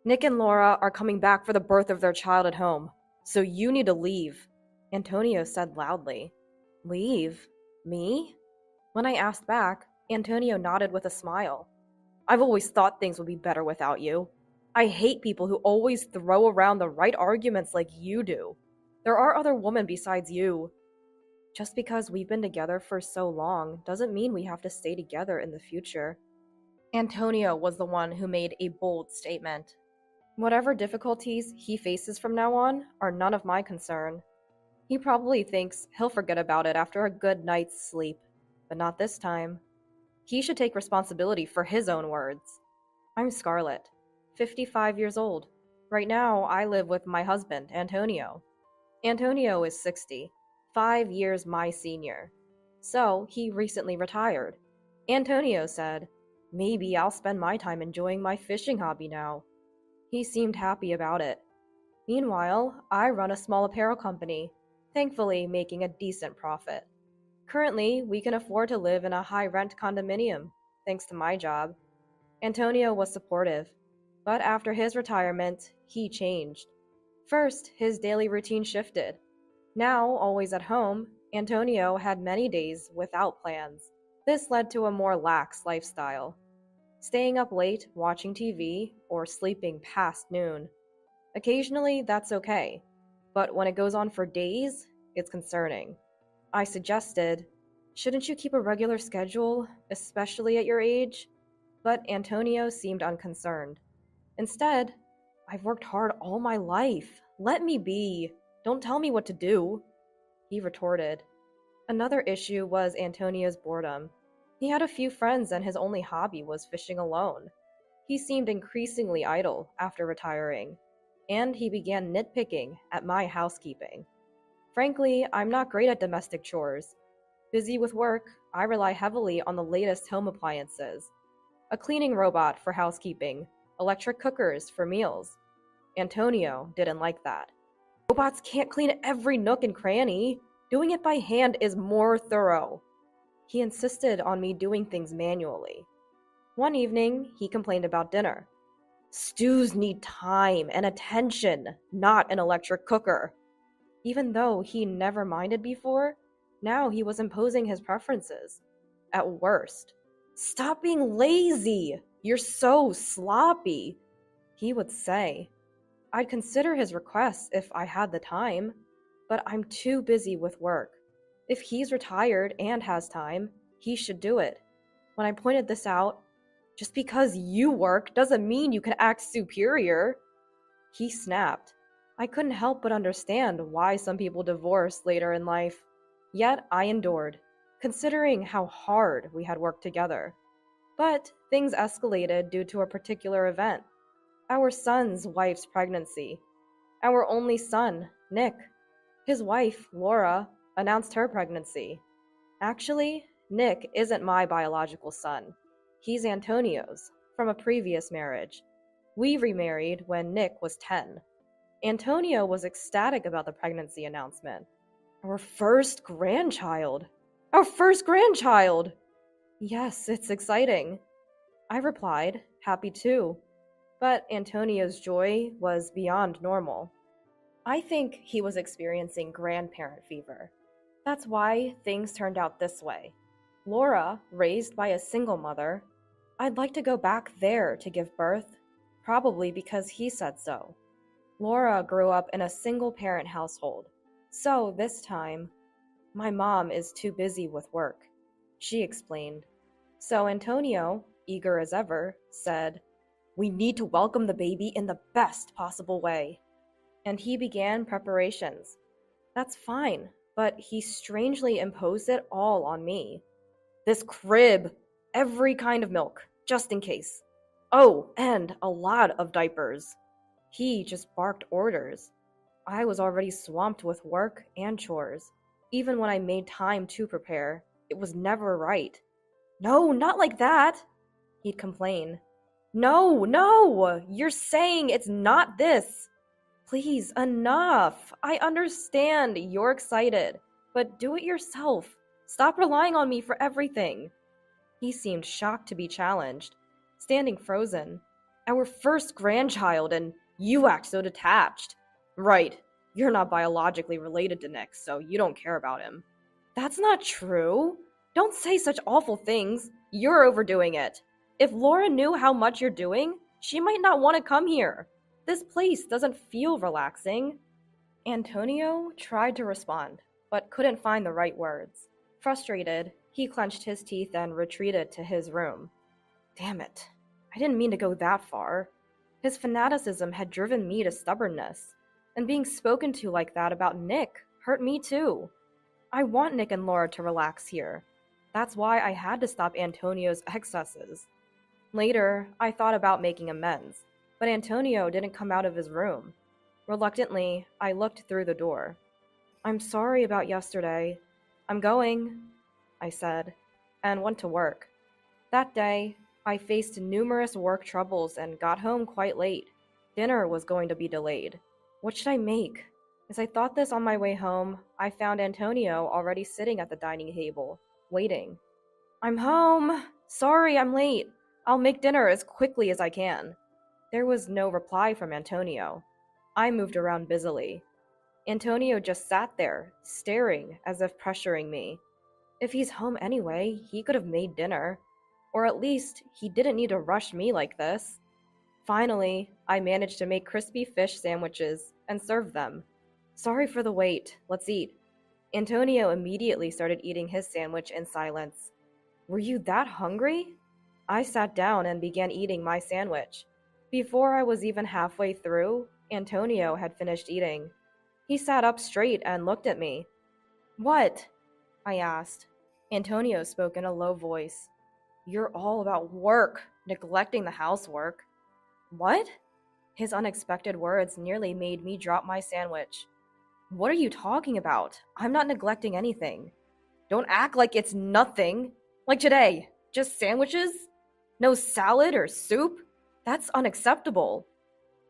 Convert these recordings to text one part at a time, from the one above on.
Nick and Laura are coming back for the birth of their child at home, so you need to leave, Antonio said loudly. Leave? Me? When I asked back, Antonio nodded with a smile. I've always thought things would be better without you. I hate people who always throw around the right arguments like you do. There are other women besides you. Just because we've been together for so long doesn't mean we have to stay together in the future. Antonio was the one who made a bold statement. Whatever difficulties he faces from now on are none of my concern. He probably thinks he'll forget about it after a good night's sleep, but not this time. He should take responsibility for his own words. I'm Scarlett, 55 years old. Right now, I live with my husband, Antonio. Antonio is 60, 5 years my senior. So, he recently retired. Antonio said, maybe I'll spend my time enjoying my fishing hobby now. He seemed happy about it. Meanwhile, I run a small apparel company, thankfully making a decent profit. Currently, we can afford to live in a high-rent condominium, thanks to my job. Antonio was supportive, but after his retirement, he changed. First, his daily routine shifted. Now, always at home, Antonio had many days without plans. This led to a more lax lifestyle. Staying up late, watching TV, or sleeping past noon. Occasionally, that's okay, but when it goes on for days, it's concerning. I suggested, shouldn't you keep a regular schedule, especially at your age? But Antonio seemed unconcerned. Instead, I've worked hard all my life. Let me be. Don't tell me what to do, he retorted. Another issue was Antonio's boredom. He had a few friends and his only hobby was fishing alone. He seemed increasingly idle after retiring, and he began nitpicking at my housekeeping. Frankly, I'm not great at domestic chores. Busy with work, I rely heavily on the latest home appliances. A cleaning robot for housekeeping, electric cookers for meals. Antonio didn't like that. Robots can't clean every nook and cranny. Doing it by hand is more thorough. He insisted on me doing things manually. One evening, he complained about dinner. Stews need time and attention, not an electric cooker. Even though he never minded before, now he was imposing his preferences. At worst, stop being lazy! You're so sloppy, he would say. I'd consider his requests if I had the time, but I'm too busy with work. If he's retired and has time, he should do it. When I pointed this out, just because you work doesn't mean you can act superior, he snapped. I couldn't help but understand why some people divorce later in life. Yet I endured, considering how hard we had worked together. But things escalated due to a particular event. Our son's wife's pregnancy. Our only son, Nick. His wife, Laura, announced her pregnancy. Actually, Nick isn't my biological son. He's Antonio's, from a previous marriage. We remarried when Nick was 10. Antonio was ecstatic about the pregnancy announcement. Our first grandchild! Our first grandchild! Yes, it's exciting. I replied, happy too. But Antonio's joy was beyond normal. I think he was experiencing grandparent fever. That's why things turned out this way. Laura, raised by a single mother, I'd like to go back there to give birth, probably because he said so. Laura grew up in a single-parent household, so this time, my mom is too busy with work, she explained. So Antonio, eager as ever, said, we need to welcome the baby in the best possible way. And he began preparations. That's fine, but he strangely imposed it all on me. This crib, every kind of milk, just in case. Oh, and a lot of diapers. He just barked orders. I was already swamped with work and chores. Even when I made time to prepare, it was never right. No, not like that, he'd complain. No, you're saying it's not this. Please, enough. I understand you're excited, but do it yourself. Stop relying on me for everything. He seemed shocked to be challenged, standing frozen. Our first grandchild, and you act so detached. Right, you're not biologically related to Nick, so you don't care about him. That's not true. Don't say such awful things. You're overdoing it. If Laura knew how much you're doing, she might not want to come here. This place doesn't feel relaxing. Antonio tried to respond, but couldn't find the right words. Frustrated, he clenched his teeth and retreated to his room. Damn it. I didn't mean to go that far. His fanaticism had driven me to stubbornness, and being spoken to like that about Nick hurt me too. I want Nick and Laura to relax here. That's why I had to stop Antonio's excesses. Later, I thought about making amends, but Antonio didn't come out of his room. Reluctantly, I looked through the door. I'm sorry about yesterday. I'm going, I said, and went to work. That day, I faced numerous work troubles and got home quite late. Dinner was going to be delayed. What should I make? As I thought this on my way home, I found Antonio already sitting at the dining table, waiting. I'm home! Sorry, I'm late. I'll make dinner as quickly as I can. There was no reply from Antonio. I moved around busily. Antonio just sat there, staring as if pressuring me. If he's home anyway, he could have made dinner. Or at least, he didn't need to rush me like this. Finally, I managed to make crispy fish sandwiches and serve them. Sorry for the wait. Let's eat. Antonio immediately started eating his sandwich in silence. Were you that hungry? I sat down and began eating my sandwich. Before I was even halfway through, Antonio had finished eating. He sat up straight and looked at me. What? I asked. Antonio spoke in a low voice. You're all about work, neglecting the housework. What? His unexpected words nearly made me drop my sandwich. What are you talking about? I'm not neglecting anything. Don't act like it's nothing. Like today, just sandwiches? No salad or soup? That's unacceptable.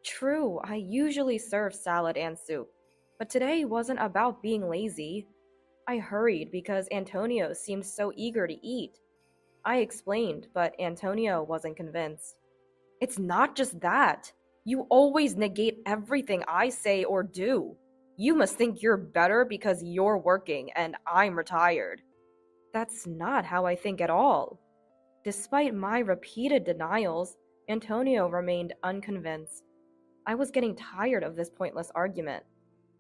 True, I usually serve salad and soup, but today wasn't about being lazy. I hurried because Antonio seemed so eager to eat. I explained, but Antonio wasn't convinced. It's not just that. You always negate everything I say or do. You must think you're better because you're working and I'm retired. That's not how I think at all. Despite my repeated denials, Antonio remained unconvinced. I was getting tired of this pointless argument.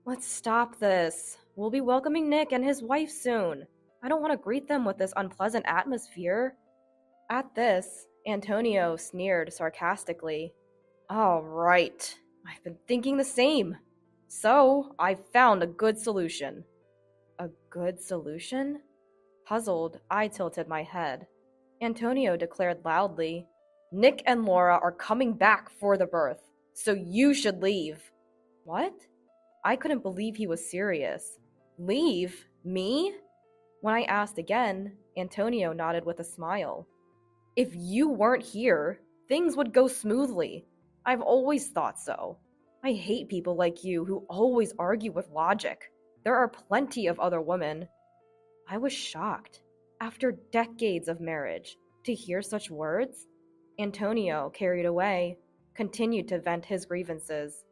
Let's stop this. We'll be welcoming Nick and his wife soon. I don't want to greet them with this unpleasant atmosphere. At this, Antonio sneered sarcastically. All right, I've been thinking the same. So, I found a good solution. A good solution? Puzzled, I tilted my head. Antonio declared loudly, Nick and Laura are coming back for the birth, so you should leave. What? I couldn't believe he was serious. Leave? Me? When I asked again, Antonio nodded with a smile. If you weren't here, things would go smoothly. I've always thought so. I hate people like you who always argue with logic. There are plenty of other women. I was shocked. After decades of marriage, to hear such words? Antonio, carried away, continued to vent his grievances.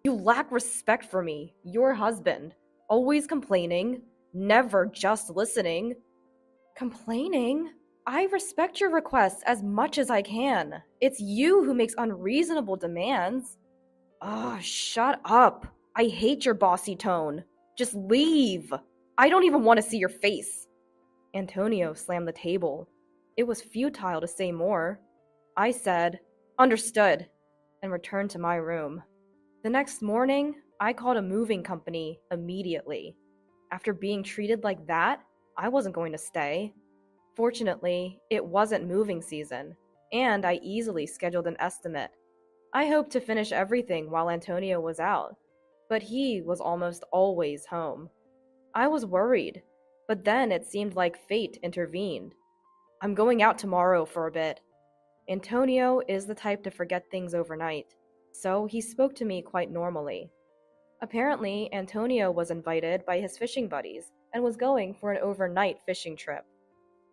You lack respect for me, your husband. Always complaining, never just listening. Complaining? I respect your requests as much as I can. It's you who makes unreasonable demands. Shut up. I hate your bossy tone. Just leave. I don't even want to see your face. Antonio slammed the table. It was futile to say more. I said, understood, and returned to my room. The next morning, I called a moving company immediately. After being treated like that, I wasn't going to stay. Fortunately, it wasn't moving season, and I easily scheduled an estimate. I hoped to finish everything while Antonio was out, but he was almost always home. I was worried, but then it seemed like fate intervened. I'm going out tomorrow for a bit. Antonio is the type to forget things overnight, so he spoke to me quite normally. Apparently, Antonio was invited by his fishing buddies and was going for an overnight fishing trip.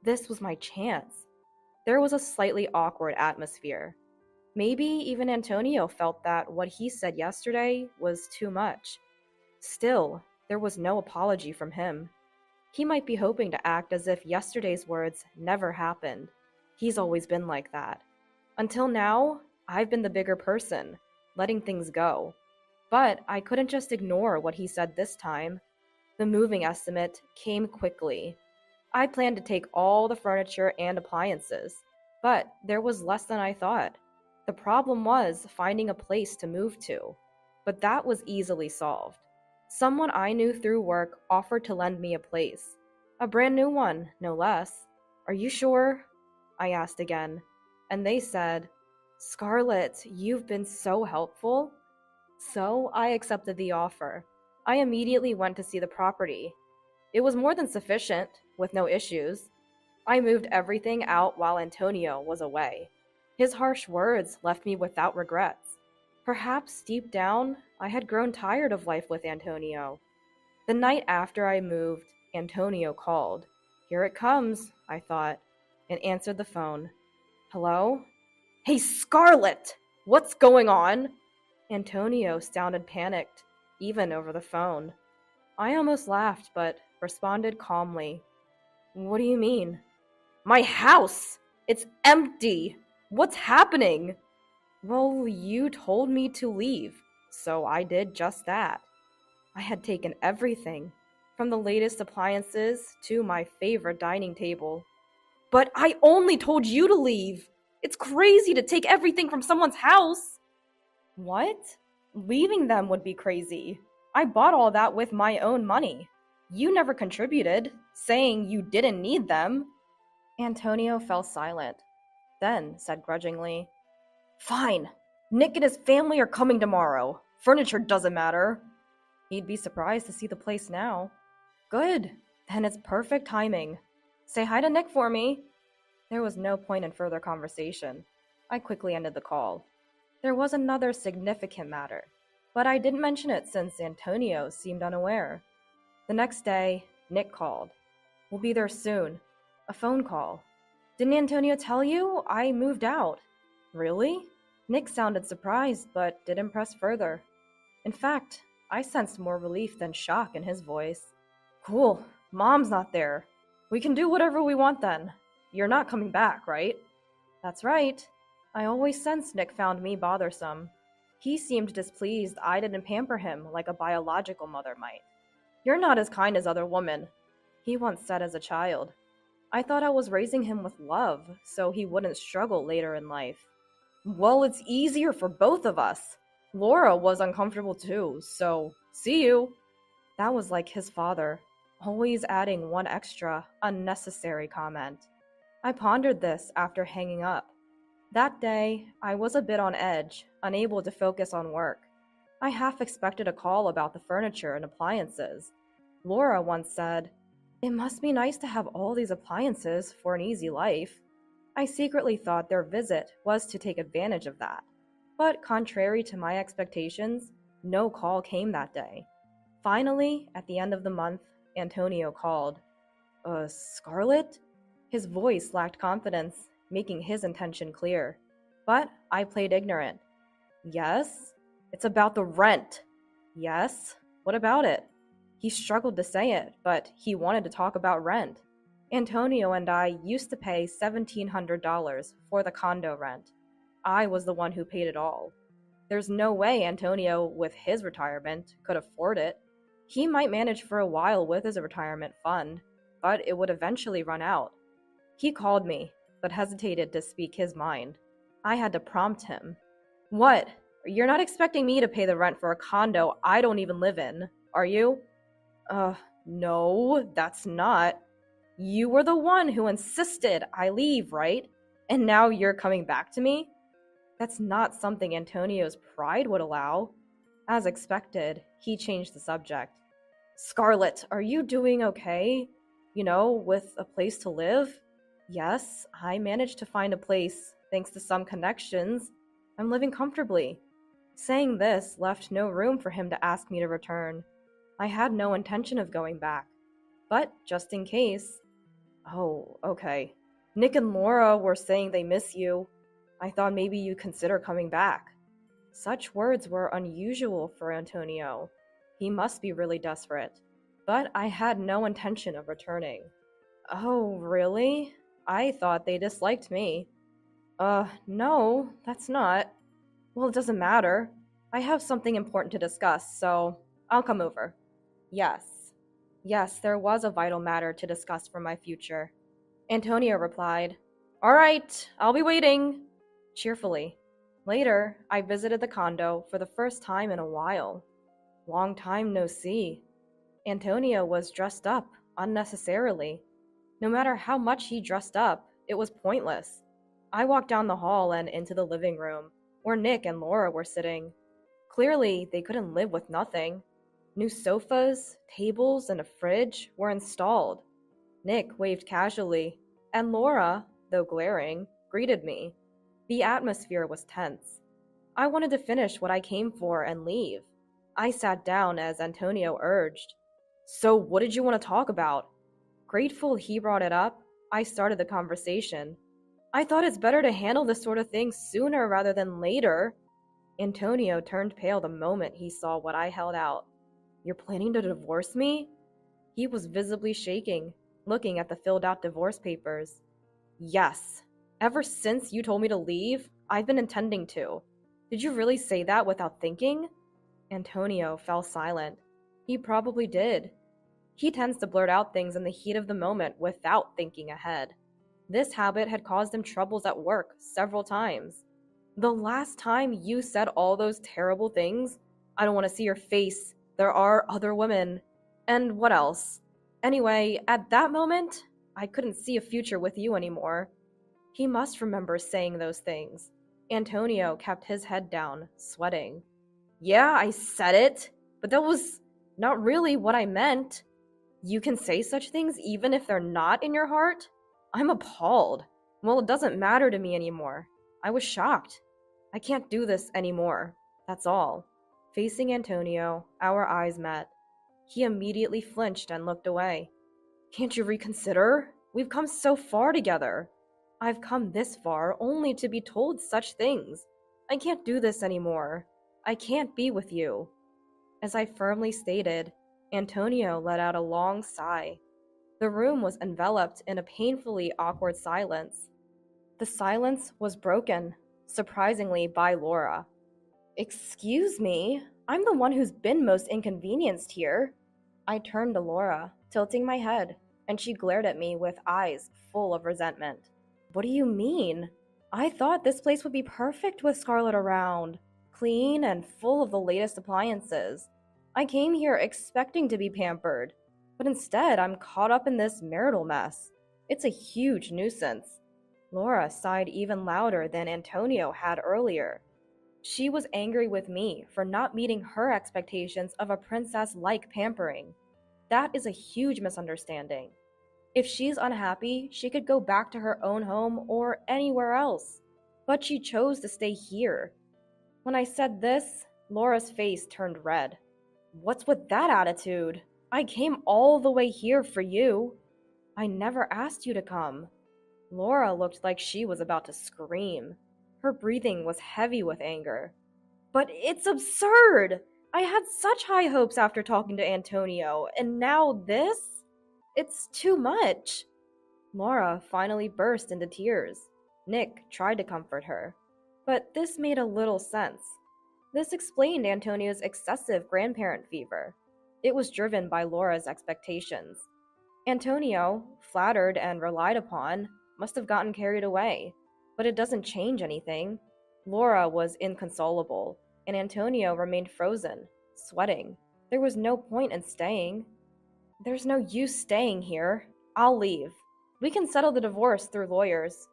This was my chance. There was a slightly awkward atmosphere. Maybe even Antonio felt that what he said yesterday was too much. Still, there was no apology from him. He might be hoping to act as if yesterday's words never happened. He's always been like that. Until now, I've been the bigger person, letting things go. But I couldn't just ignore what he said this time. The moving estimate came quickly. I planned to take all the furniture and appliances, but there was less than I thought. The problem was finding a place to move to, but that was easily solved. Someone I knew through work offered to lend me a place. A brand new one, no less. "Are you sure?" I asked again, and they said, "Scarlett, you've been so helpful." So I accepted the offer. I immediately went to see the property. It was more than sufficient, with no issues. I moved everything out while Antonio was away. His harsh words left me without regrets. Perhaps deep down, I had grown tired of life with Antonio. The night after I moved, Antonio called. Here it comes, I thought, and answered the phone. "Hello?" "Hey, Scarlett! What's going on?" Antonio sounded panicked, even over the phone. I almost laughed, but responded calmly. "What do you mean?" "My house! It's empty! What's happening?" "Well, you told me to leave, so I did just that." I had taken everything, from the latest appliances to my favorite dining table. "But I only told you to leave! It's crazy to take everything from someone's house!" "What? Leaving them would be crazy. I bought all that with my own money. You never contributed, saying you didn't need them." Antonio fell silent, then said grudgingly, "Fine. Nick and his family are coming tomorrow. Furniture doesn't matter." He'd be surprised to see the place now. "Good. Then it's perfect timing. Say hi to Nick for me." There was no point in further conversation. I quickly ended the call. There was another significant matter, but I didn't mention it since Antonio seemed unaware. The next day, Nick called. "We'll be there soon." A phone call. "Didn't Antonio tell you? I moved out." "Really?" Nick sounded surprised, but didn't press further. In fact, I sensed more relief than shock in his voice. "Cool. Mom's not there. We can do whatever we want then. You're not coming back, right?" "That's right." I always sensed Nick found me bothersome. He seemed displeased I didn't pamper him like a biological mother might. "You're not as kind as other women," he once said as a child. I thought I was raising him with love, so he wouldn't struggle later in life. "Well, it's easier for both of us. Laura was uncomfortable too, so see you." That was like his father, always adding one extra, unnecessary comment. I pondered this after hanging up. That day, I was a bit on edge, unable to focus on work. I half expected a call about the furniture and appliances. Laura once said, "It must be nice to have all these appliances for an easy life." I secretly thought their visit was to take advantage of that. But contrary to my expectations, no call came that day. Finally, at the end of the month, Antonio called. Scarlett?" His voice lacked confidence, making his intention clear. But I played ignorant. "Yes?" "It's about the rent." "Yes? What about it?" He struggled to say it, but he wanted to talk about rent. Antonio and I used to pay $1,700 for the condo rent. I was the one who paid it all. There's no way Antonio, with his retirement, could afford it. He might manage for a while with his retirement fund, but it would eventually run out. He called me, but hesitated to speak his mind. I had to prompt him. "What? You're not expecting me to pay the rent for a condo I don't even live in, are you?" No, that's not. You were the one who insisted I leave, right? And now you're coming back to me?" That's not something Antonio's pride would allow. As expected, he changed the subject. "Scarlett, are you doing okay? With a place to live?" "Yes, I managed to find a place, thanks to some connections. I'm living comfortably." Saying this left no room for him to ask me to return. I had no intention of going back. But just in case... "Oh, okay. Nick and Laura were saying they miss you." I thought maybe you'd consider coming back." Such words were unusual for Antonio. He must be really desperate. But I had no intention of returning. "Oh, really? I thought they disliked me." No, that's not. Well, it doesn't matter. I have something important to discuss, so I'll come over." Yes. Yes, there was a vital matter to discuss for my future. Antonio replied, "All right, I'll be waiting," cheerfully. Later, I visited the condo for the first time in a while. Long time no see. Antonio was dressed up, unnecessarily. No matter how much he dressed up, it was pointless. I walked down the hall and into the living room, where Nick and Laura were sitting. Clearly, they couldn't live with nothing. New sofas, tables, and a fridge were installed. Nick waved casually, and Laura, though glaring, greeted me. The atmosphere was tense. I wanted to finish what I came for and leave. I sat down as Antonio urged. "So, what did you want to talk about?" Grateful he brought it up, I started the conversation. "I thought it's better to handle this sort of thing sooner rather than later." Antonio turned pale the moment he saw what I held out. "You're planning to divorce me?" He was visibly shaking, looking at the filled-out divorce papers. "Yes. Ever since you told me to leave, I've been intending to." "Did you really say that without thinking?" Antonio fell silent. He probably did. He tends to blurt out things in the heat of the moment without thinking ahead. This habit had caused him troubles at work several times. "The last time you said all those terrible things, 'I don't want to see your face, there are other women,' and what else? Anyway, at that moment, I couldn't see a future with you anymore." He must remember saying those things. Antonio kept his head down, sweating. "Yeah, I said it, but that was not really what I meant." "You can say such things even if they're not in your heart?" I'm appalled. "Well, it doesn't matter to me anymore. I was shocked. I can't do this anymore. That's all." Facing Antonio, our eyes met. He immediately flinched and looked away. "Can't you reconsider? We've come so far together." "I've come this far only to be told such things. I can't do this anymore. I can't be with you." As I firmly stated, Antonio let out a long sigh. The room was enveloped in a painfully awkward silence. The silence was broken, surprisingly, by Laura. "Excuse me, I'm the one who's been most inconvenienced here." I turned to Laura, tilting my head, and she glared at me with eyes full of resentment. "What do you mean? I thought this place would be perfect with Scarlett around, clean and full of the latest appliances. I came here expecting to be pampered, but instead I'm caught up in this marital mess. It's a huge nuisance." Laura sighed even louder than Antonio had earlier. She was angry with me for not meeting her expectations of a princess-like pampering. That is a huge misunderstanding. If she's unhappy, she could go back to her own home or anywhere else. But she chose to stay here. When I said this, Laura's face turned red. "What's with that attitude? I came all the way here for you." "I never asked you to come." Laura looked like she was about to scream. Her breathing was heavy with anger. "But it's absurd! I had such high hopes after talking to Antonio, and now this? It's too much." Laura finally burst into tears. Nick tried to comfort her, but this made a little sense. This explained Antonio's excessive grandparent fever. It was driven by Laura's expectations. Antonio, flattered and relied upon, must have gotten carried away, but it doesn't change anything. Laura was inconsolable, and Antonio remained frozen, sweating. There was no point in staying. "There's no use staying here. I'll leave. We can settle the divorce through lawyers."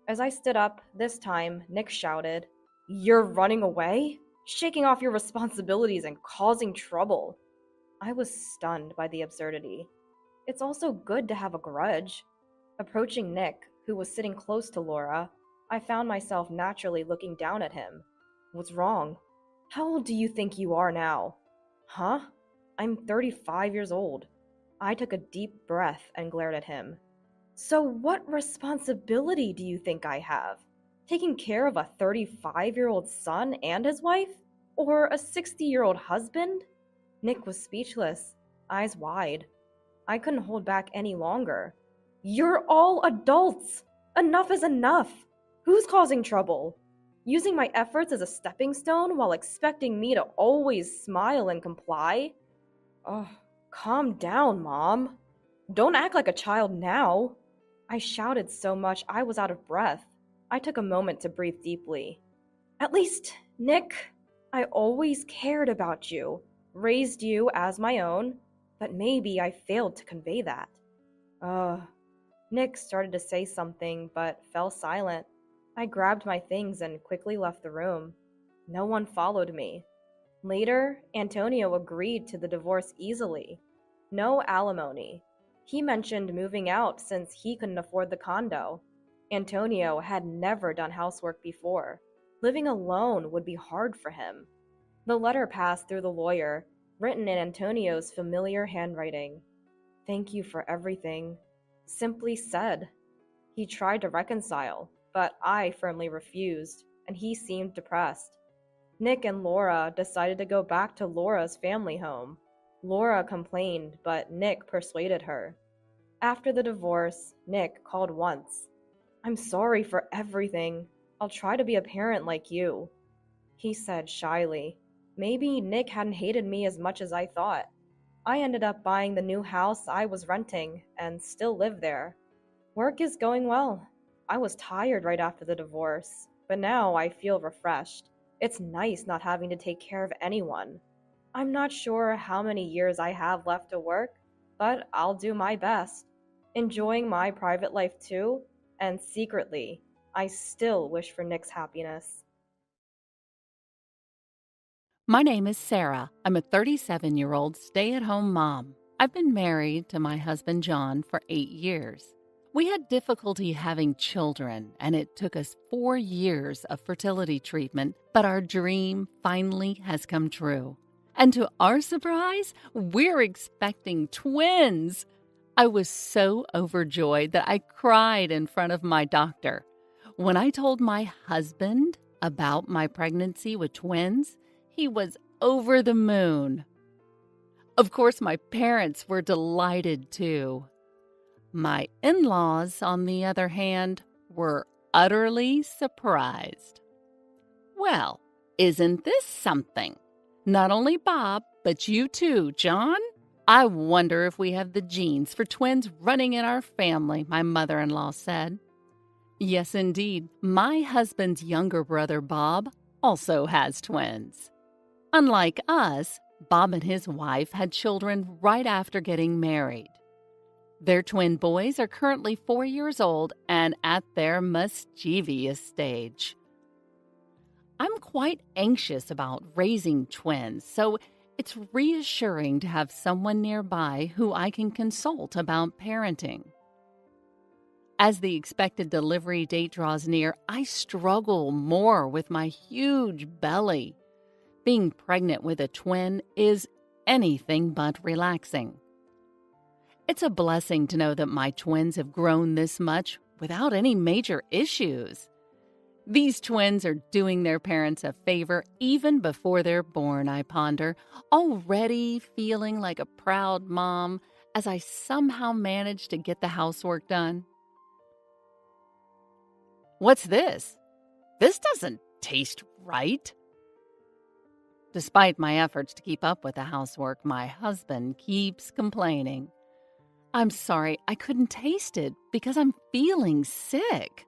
As I stood up, this time, Nick shouted, "You're running away? Shaking off your responsibilities and causing trouble." I was stunned by the absurdity. It's also good to have a grudge. Approaching Nick, who was sitting close to Laura, I found myself naturally looking down at him. "What's wrong? How old do you think you are now?" "Huh? I'm 35 years old." I took a deep breath and glared at him. "So what responsibility do you think I have?" Taking care of a 35-year-old son and his wife? Or a 60-year-old husband? Nick was speechless, eyes wide. I couldn't hold back any longer. You're all adults! Enough is enough! Who's causing trouble? Using my efforts as a stepping stone while expecting me to always smile and comply? Oh, calm down, Mom. Don't act like a child now. I shouted so much I was out of breath. I took a moment to breathe deeply. At least, Nick, I always cared about you, raised you as my own, but maybe I failed to convey that. Uh, Nick started to say something, but fell silent. I grabbed my things and quickly left the room. No one followed me. Later, Antonio agreed to the divorce easily. No alimony. He mentioned moving out since he couldn't afford the condo. Antonio had never done housework before. Living alone would be hard for him. The letter passed through the lawyer, written in Antonio's familiar handwriting. Thank you for everything. Simply said. He tried to reconcile, but I firmly refused, and he seemed depressed. Nick and Laura decided to go back to Laura's family home. Laura complained, but Nick persuaded her. After the divorce, Nick called once. I'm sorry for everything. I'll try to be a parent like you, he said shyly. Maybe Nick hadn't hated me as much as I thought. I ended up buying the new house I was renting and still live there. Work is going well. I was tired right after the divorce, but now I feel refreshed. It's nice not having to take care of anyone. I'm not sure how many years I have left to work, but I'll do my best. Enjoying my private life too, and secretly, I still wish for Nick's happiness. My name is Sarah. I'm a 37-year-old stay-at-home mom. I've been married to my husband John for 8 years. We had difficulty having children, and it took us 4 years of fertility treatment, but our dream finally has come true. And to our surprise, we're expecting twins. I was so overjoyed that I cried in front of my doctor. When I told my husband about my pregnancy with twins, he was over the moon. Of course, my parents were delighted too. My in-laws, on the other hand, were utterly surprised. Well, isn't this something? Not only Bob, but you too, John? I wonder if we have the genes for twins running in our family, my mother-in-law said. Yes, indeed. My husband's younger brother, Bob, also has twins. Unlike us, Bob and his wife had children right after getting married. Their twin boys are currently 4 years old and at their mischievous stage. I'm quite anxious about raising twins, so it's reassuring to have someone nearby who I can consult about parenting. As the expected delivery date draws near, I struggle more with my huge belly. Being pregnant with a twin is anything but relaxing. It's a blessing to know that my twins have grown this much without any major issues. These twins are doing their parents a favor even before they're born, I ponder, already feeling like a proud mom as I somehow managed to get the housework done. What's this? This doesn't taste right. Despite my efforts to keep up with the housework, my husband keeps complaining. I'm sorry, I couldn't taste it because I'm feeling sick.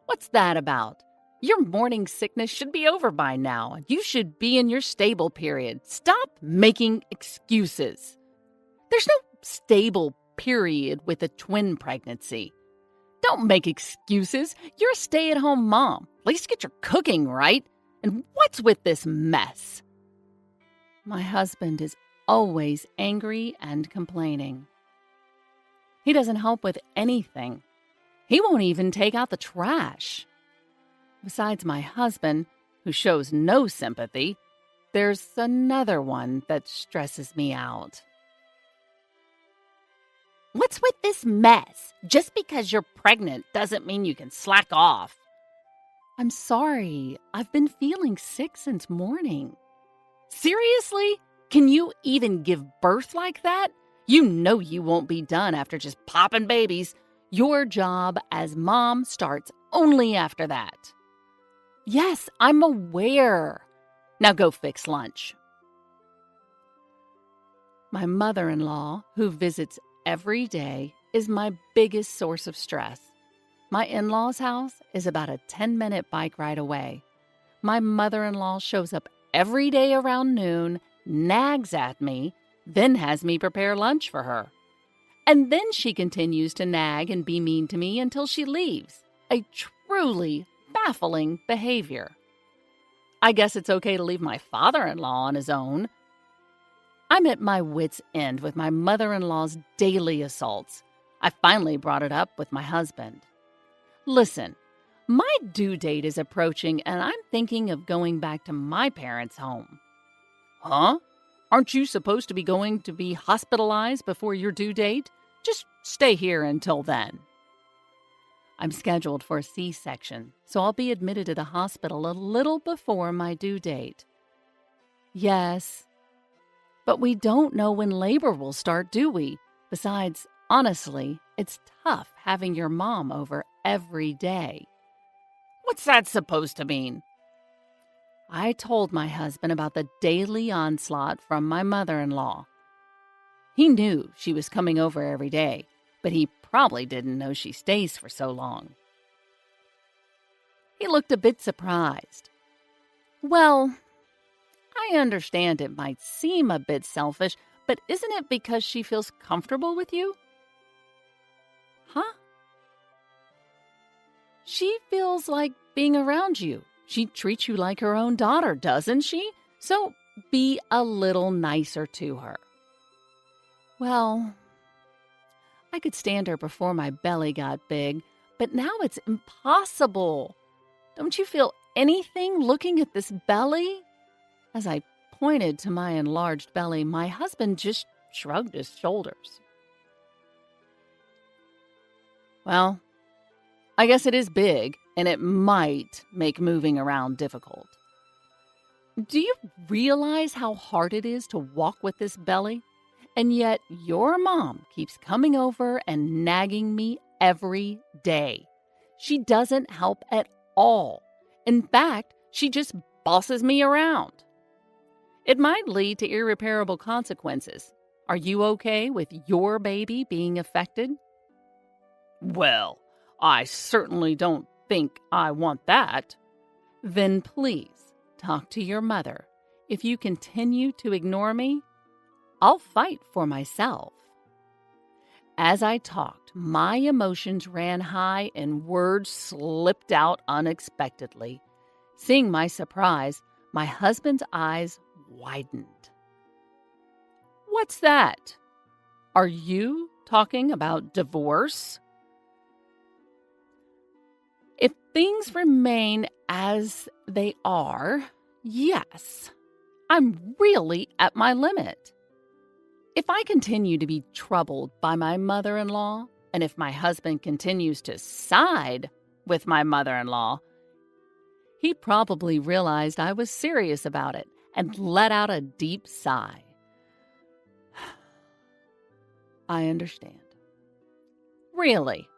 What's that about? Your morning sickness should be over by now. You should be in your stable period. Stop making excuses. There's no stable period with a twin pregnancy. Don't make excuses. You're a stay-at-home mom. At least get your cooking right. And what's with this mess? My husband is always angry and complaining. He doesn't help with anything. He won't even take out the trash. Besides my husband, who shows no sympathy, there's another one that stresses me out. What's with this mess? Just because you're pregnant doesn't mean you can slack off. I'm sorry. I've been feeling sick since morning. Seriously? Can you even give birth like that? You know you won't be done after just popping babies. Your job as mom starts only after that. Yes, I'm aware. Now go fix lunch. My mother-in-law, who visits every day, is my biggest source of stress. My in-laws' house is about a 10-minute bike ride away. My mother-in-law shows up every day around noon, nags at me, then has me prepare lunch for her. And then she continues to nag and be mean to me until she leaves. A truly baffling behavior. I guess it's okay to leave my father-in-law on his own. I'm at my wit's end with my mother-in-law's daily assaults. I finally brought it up with my husband. Listen, my due date is approaching and I'm thinking of going back to my parents' home. Huh? Aren't you supposed to be going to be hospitalized before your due date? Just stay here until then. I'm scheduled for a C-section, so I'll be admitted to the hospital a little before my due date. Yes, but we don't know when labor will start, do we? Besides, honestly, it's tough having your mom over every day. What's that supposed to mean? I told my husband about the daily onslaught from my mother-in-law. He knew she was coming over every day, but he probably didn't know she stays for so long. He looked a bit surprised. Well, I understand it might seem a bit selfish, but isn't it because she feels comfortable with you? Huh? She feels like being around you. She treats you like her own daughter, doesn't she? So be a little nicer to her. Well, I could stand her before my belly got big, but now it's impossible. Don't you feel anything looking at this belly? As I pointed to my enlarged belly, my husband just shrugged his shoulders. Well, I guess it is big, and it might make moving around difficult. Do you realize how hard it is to walk with this belly? And yet your mom keeps coming over and nagging me every day. She doesn't help at all. In fact, she just bosses me around. It might lead to irreparable consequences. Are you okay with your baby being affected? Well, I certainly don't think I want that. Then please talk to your mother. If you continue to ignore me, I'll fight for myself. As I talked, my emotions ran high and words slipped out unexpectedly. Seeing my surprise, my husband's eyes widened. What's that? Are you talking about divorce? If things remain as they are, yes, I'm really at my limit. If I continue to be troubled by my mother-in-law, and if my husband continues to side with my mother-in-law, he probably realized I was serious about it and let out a deep sigh. I understand. Really?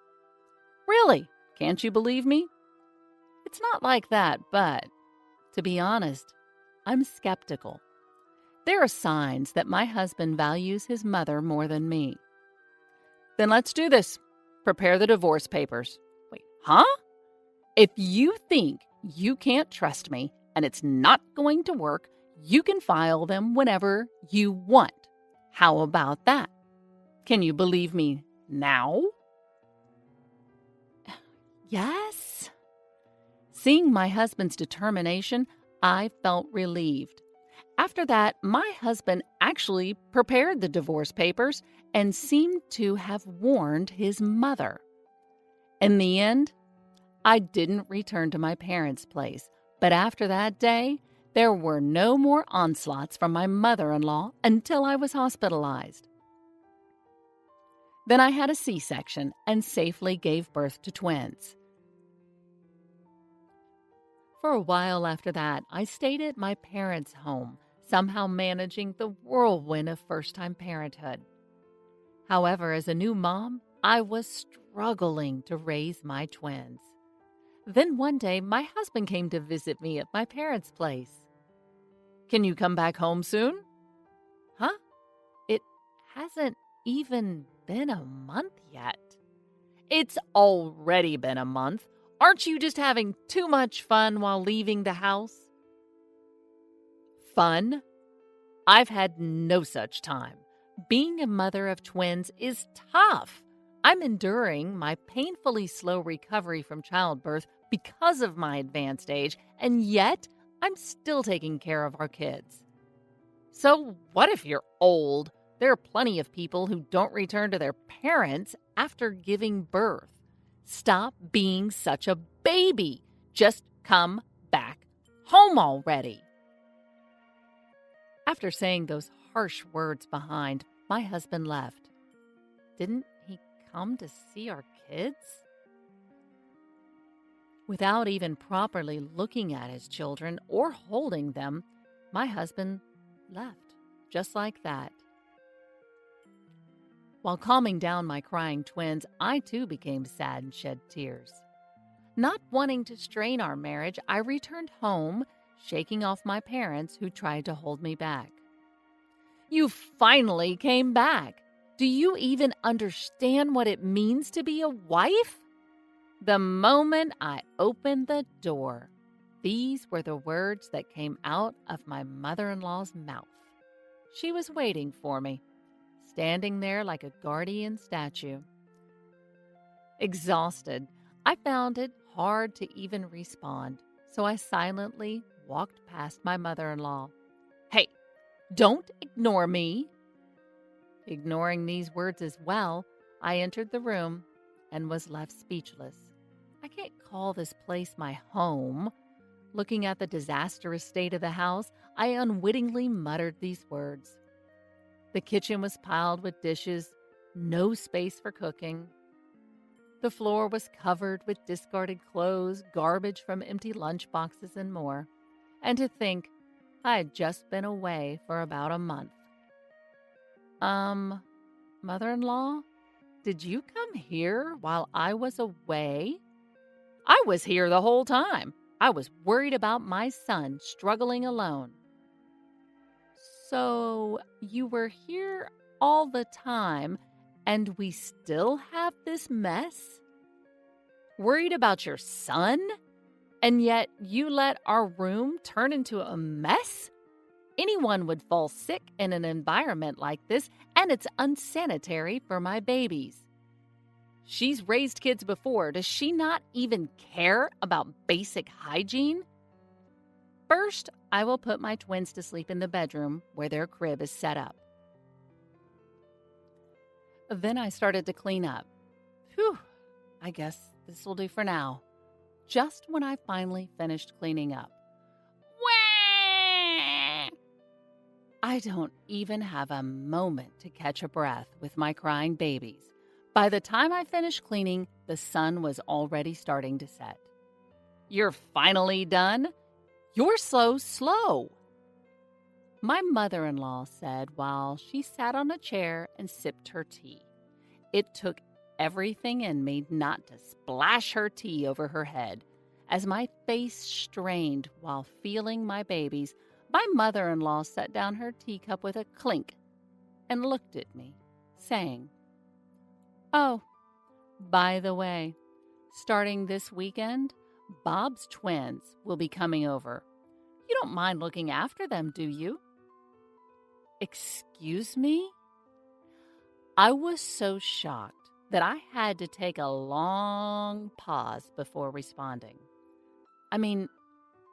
Really? Can't you believe me? It's not like that, but to be honest, I'm skeptical. There are signs that my husband values his mother more than me. Then let's do this. Prepare the divorce papers. Wait, huh? If you think you can't trust me and it's not going to work, you can file them whenever you want. How about that? Can you believe me now? Yes. Seeing my husband's determination, I felt relieved. After that, my husband actually prepared the divorce papers and seemed to have warned his mother. In the end, I didn't return to my parents' place, but after that day, there were no more onslaughts from my mother-in-law until I was hospitalized. Then I had a C-section and safely gave birth to twins. For a while after that, I stayed at my parents' home, somehow managing the whirlwind of first-time parenthood. However, as a new mom, I was struggling to raise my twins. Then one day, my husband came to visit me at my parents' place. "Can you come back home soon?" "Huh? It hasn't even been a month yet." "It's already been a month. Aren't you just having too much fun while leaving the house?" Fun? I've had no such time. Being a mother of twins is tough. I'm enduring my painfully slow recovery from childbirth because of my advanced age, and yet I'm still taking care of our kids. So what if you're old? There are plenty of people who don't return to their parents after giving birth. Stop being such a baby. Just come back home already. After saying those harsh words behind, my husband left. Didn't he come to see our kids? Without even properly looking at his children or holding them, my husband left, just like that. While calming down my crying twins, I too became sad and shed tears. Not wanting to strain our marriage, I returned home, shaking off my parents who tried to hold me back. "You finally came back. Do you even understand what it means to be a wife?" The moment I opened the door, these were the words that came out of my mother-in-law's mouth. She was waiting for me, standing there like a guardian statue. Exhausted, I found it hard to even respond, so I silently walked past my mother-in-law. "Hey, don't ignore me." Ignoring these words as well, I entered the room and was left speechless. I can't call this place my home. Looking at the disastrous state of the house, I unwittingly muttered these words. The kitchen was piled with dishes, no space for cooking. The floor was covered with discarded clothes, garbage from empty lunch boxes, and more. And to think, I had just been away for about a month. Mother-in-law, did you come here while I was away?" "I was here the whole time. I was worried about my son struggling alone." "So you were here all the time, and we still have this mess? Worried about your son? And yet you let our room turn into a mess? Anyone would fall sick in an environment like this, and it's unsanitary for my babies. She's raised kids before. Does she not even care about basic hygiene? First, I will put my twins to sleep in the bedroom where their crib is set up. Then I started to clean up. Phew, I guess this will do for now. Just when I finally finished cleaning up. Wah! I don't even have a moment to catch a breath with my crying babies. By the time I finished cleaning, the sun was already starting to set. "You're finally done? You're so slow," my mother-in-law said while she sat on a chair and sipped her tea. It took everything in me not to splash her tea over her head. As my face strained while feeling my babies, my mother-in-law set down her teacup with a clink and looked at me, saying, "Oh, by the way, starting this weekend, Bob's twins will be coming over. You don't mind looking after them, do you?" Excuse me? I was so shocked that I had to take a long pause before responding. I mean,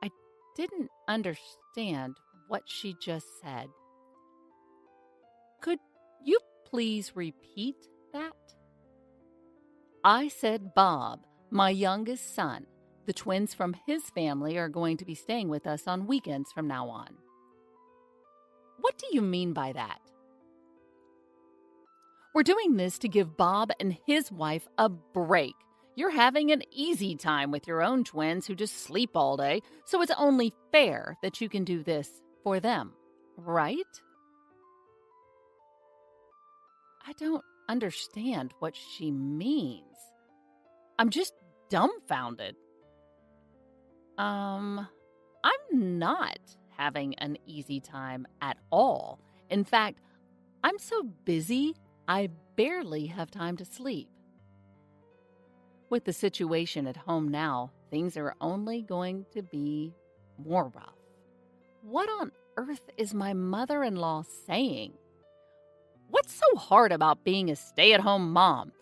I didn't understand what she just said. Could you please repeat that? I said Bob, my youngest son. The twins from his family are going to be staying with us on weekends from now on. What do you mean by that? We're doing this to give Bob and his wife a break. You're having an easy time with your own twins who just sleep all day, so it's only fair that you can do this for them, right? I don't understand what she means. I'm just dumbfounded. I'm not having an easy time at all. In fact, I'm so busy, I barely have time to sleep. With the situation at home now, things are only going to be more rough. What on earth is my mother-in-law saying? What's so hard about being a stay-at-home mom?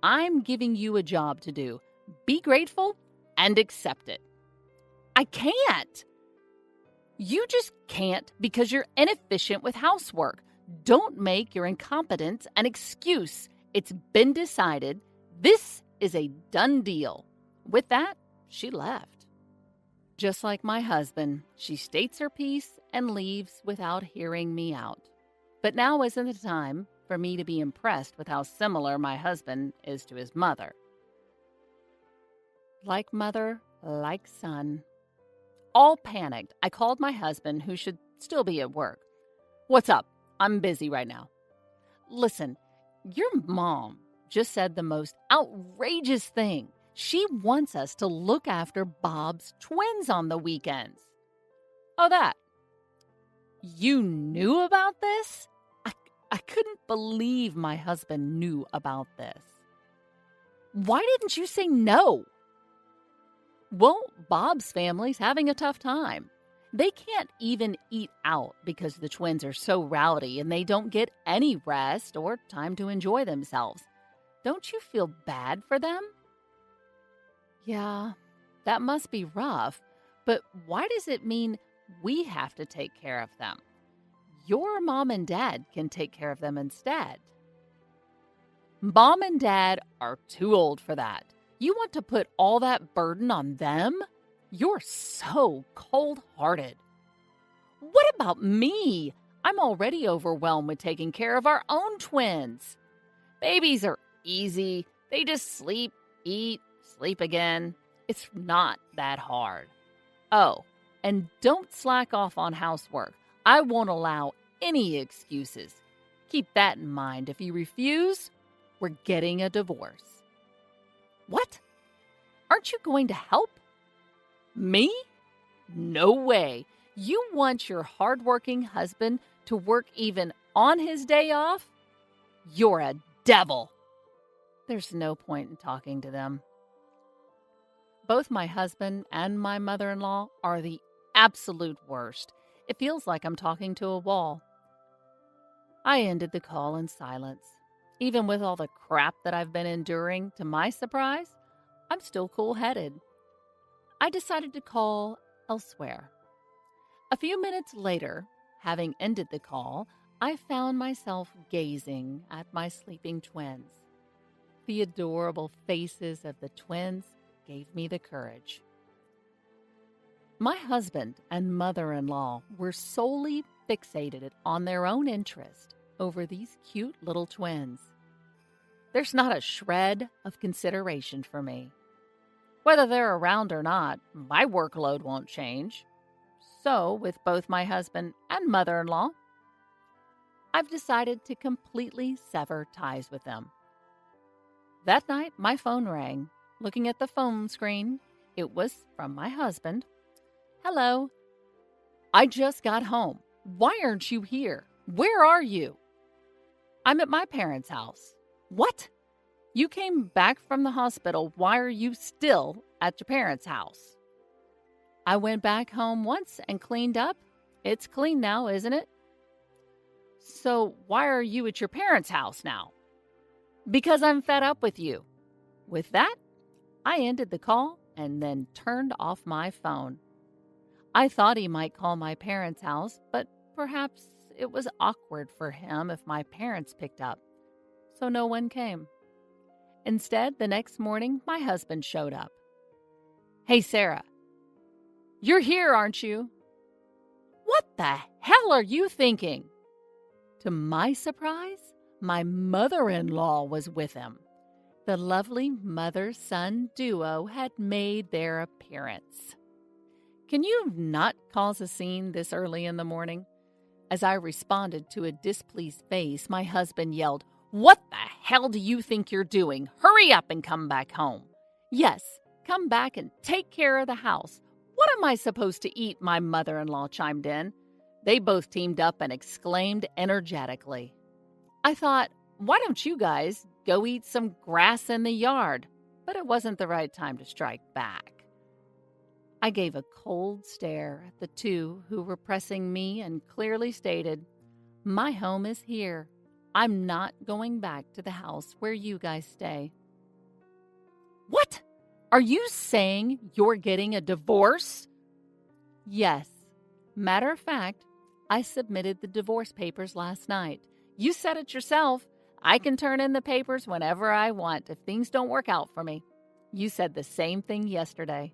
I'm giving you a job to do. Be grateful and accept it. I can't. You just can't because you're inefficient with housework. Don't make your incompetence an excuse. It's been decided. This is a done deal. With that, she left. Just like my husband, she states her piece and leaves without hearing me out. But now isn't the time for me to be impressed with how similar my husband is to his mother. Like mother, like son. All panicked, I called my husband, who should still be at work. What's up? I'm busy right now. Listen, your mom just said the most outrageous thing. She wants us to look after Bob's twins on the weekends. Oh, that. You knew about this? I couldn't believe my husband knew about this. Why didn't you say no? Well, Bob's family's having a tough time. They can't even eat out because the twins are so rowdy and they don't get any rest or time to enjoy themselves. Don't you feel bad for them? Yeah, that must be rough, but why does it mean we have to take care of them? Your mom and dad can take care of them instead. Mom and dad are too old for that. You want to put all that burden on them? You're so cold-hearted. What about me? I'm already overwhelmed with taking care of our own twins. Babies are easy. They just sleep, eat, sleep again. It's not that hard. Oh, and don't slack off on housework. I won't allow any excuses. Keep that in mind. If you refuse, we're getting a divorce. What? Aren't you going to help? Me? No way. You want your hardworking husband to work even on his day off? You're a devil. There's no point in talking to them. Both my husband and my mother-in-law are the absolute worst. It feels like I'm talking to a wall. I ended the call in silence. Even with all the crap that I've been enduring, to my surprise, I'm still cool-headed. I decided to call elsewhere. A few minutes later, having ended the call, I found myself gazing at my sleeping twins. The adorable faces of the twins gave me the courage. My husband and mother-in-law were solely fixated on their own interest over these cute little twins. There's not a shred of consideration for me. Whether they're around or not, my workload won't change. So, with both my husband and mother-in-law, I've decided to completely sever ties with them. That night, my phone rang. Looking at the phone screen, it was from my husband. Hello. I just got home. Why aren't you here? Where are you? I'm at my parents' house. What? You came back from the hospital. Why are you still at your parents' house? I went back home once and cleaned up. It's clean now, isn't it? So why are you at your parents' house now? Because I'm fed up with you. With that, I ended the call and then turned off my phone. I thought he might call my parents' house, but perhaps it was awkward for him if my parents picked up, so no one came. Instead, the next morning, my husband showed up. Hey, Sarah, you're here, aren't you? What the hell are you thinking? To my surprise, my mother-in-law was with him. The lovely mother-son duo had made their appearance. Can you not cause a scene this early in the morning? As I responded to a displeased face, my husband yelled, "What the hell do you think you're doing? Hurry up and come back home." "Yes, come back and take care of the house. What am I supposed to eat?" my mother-in-law chimed in. They both teamed up and exclaimed energetically. I thought, why don't you guys go eat some grass in the yard? But it wasn't the right time to strike back. I gave a cold stare at the two who were pressing me and clearly stated, "My home is here. I'm not going back to the house where you guys stay." "What? Are you saying you're getting a divorce?" "Yes. Matter of fact, I submitted the divorce papers last night. You said it yourself. I can turn in the papers whenever I want if things don't work out for me. You said the same thing yesterday."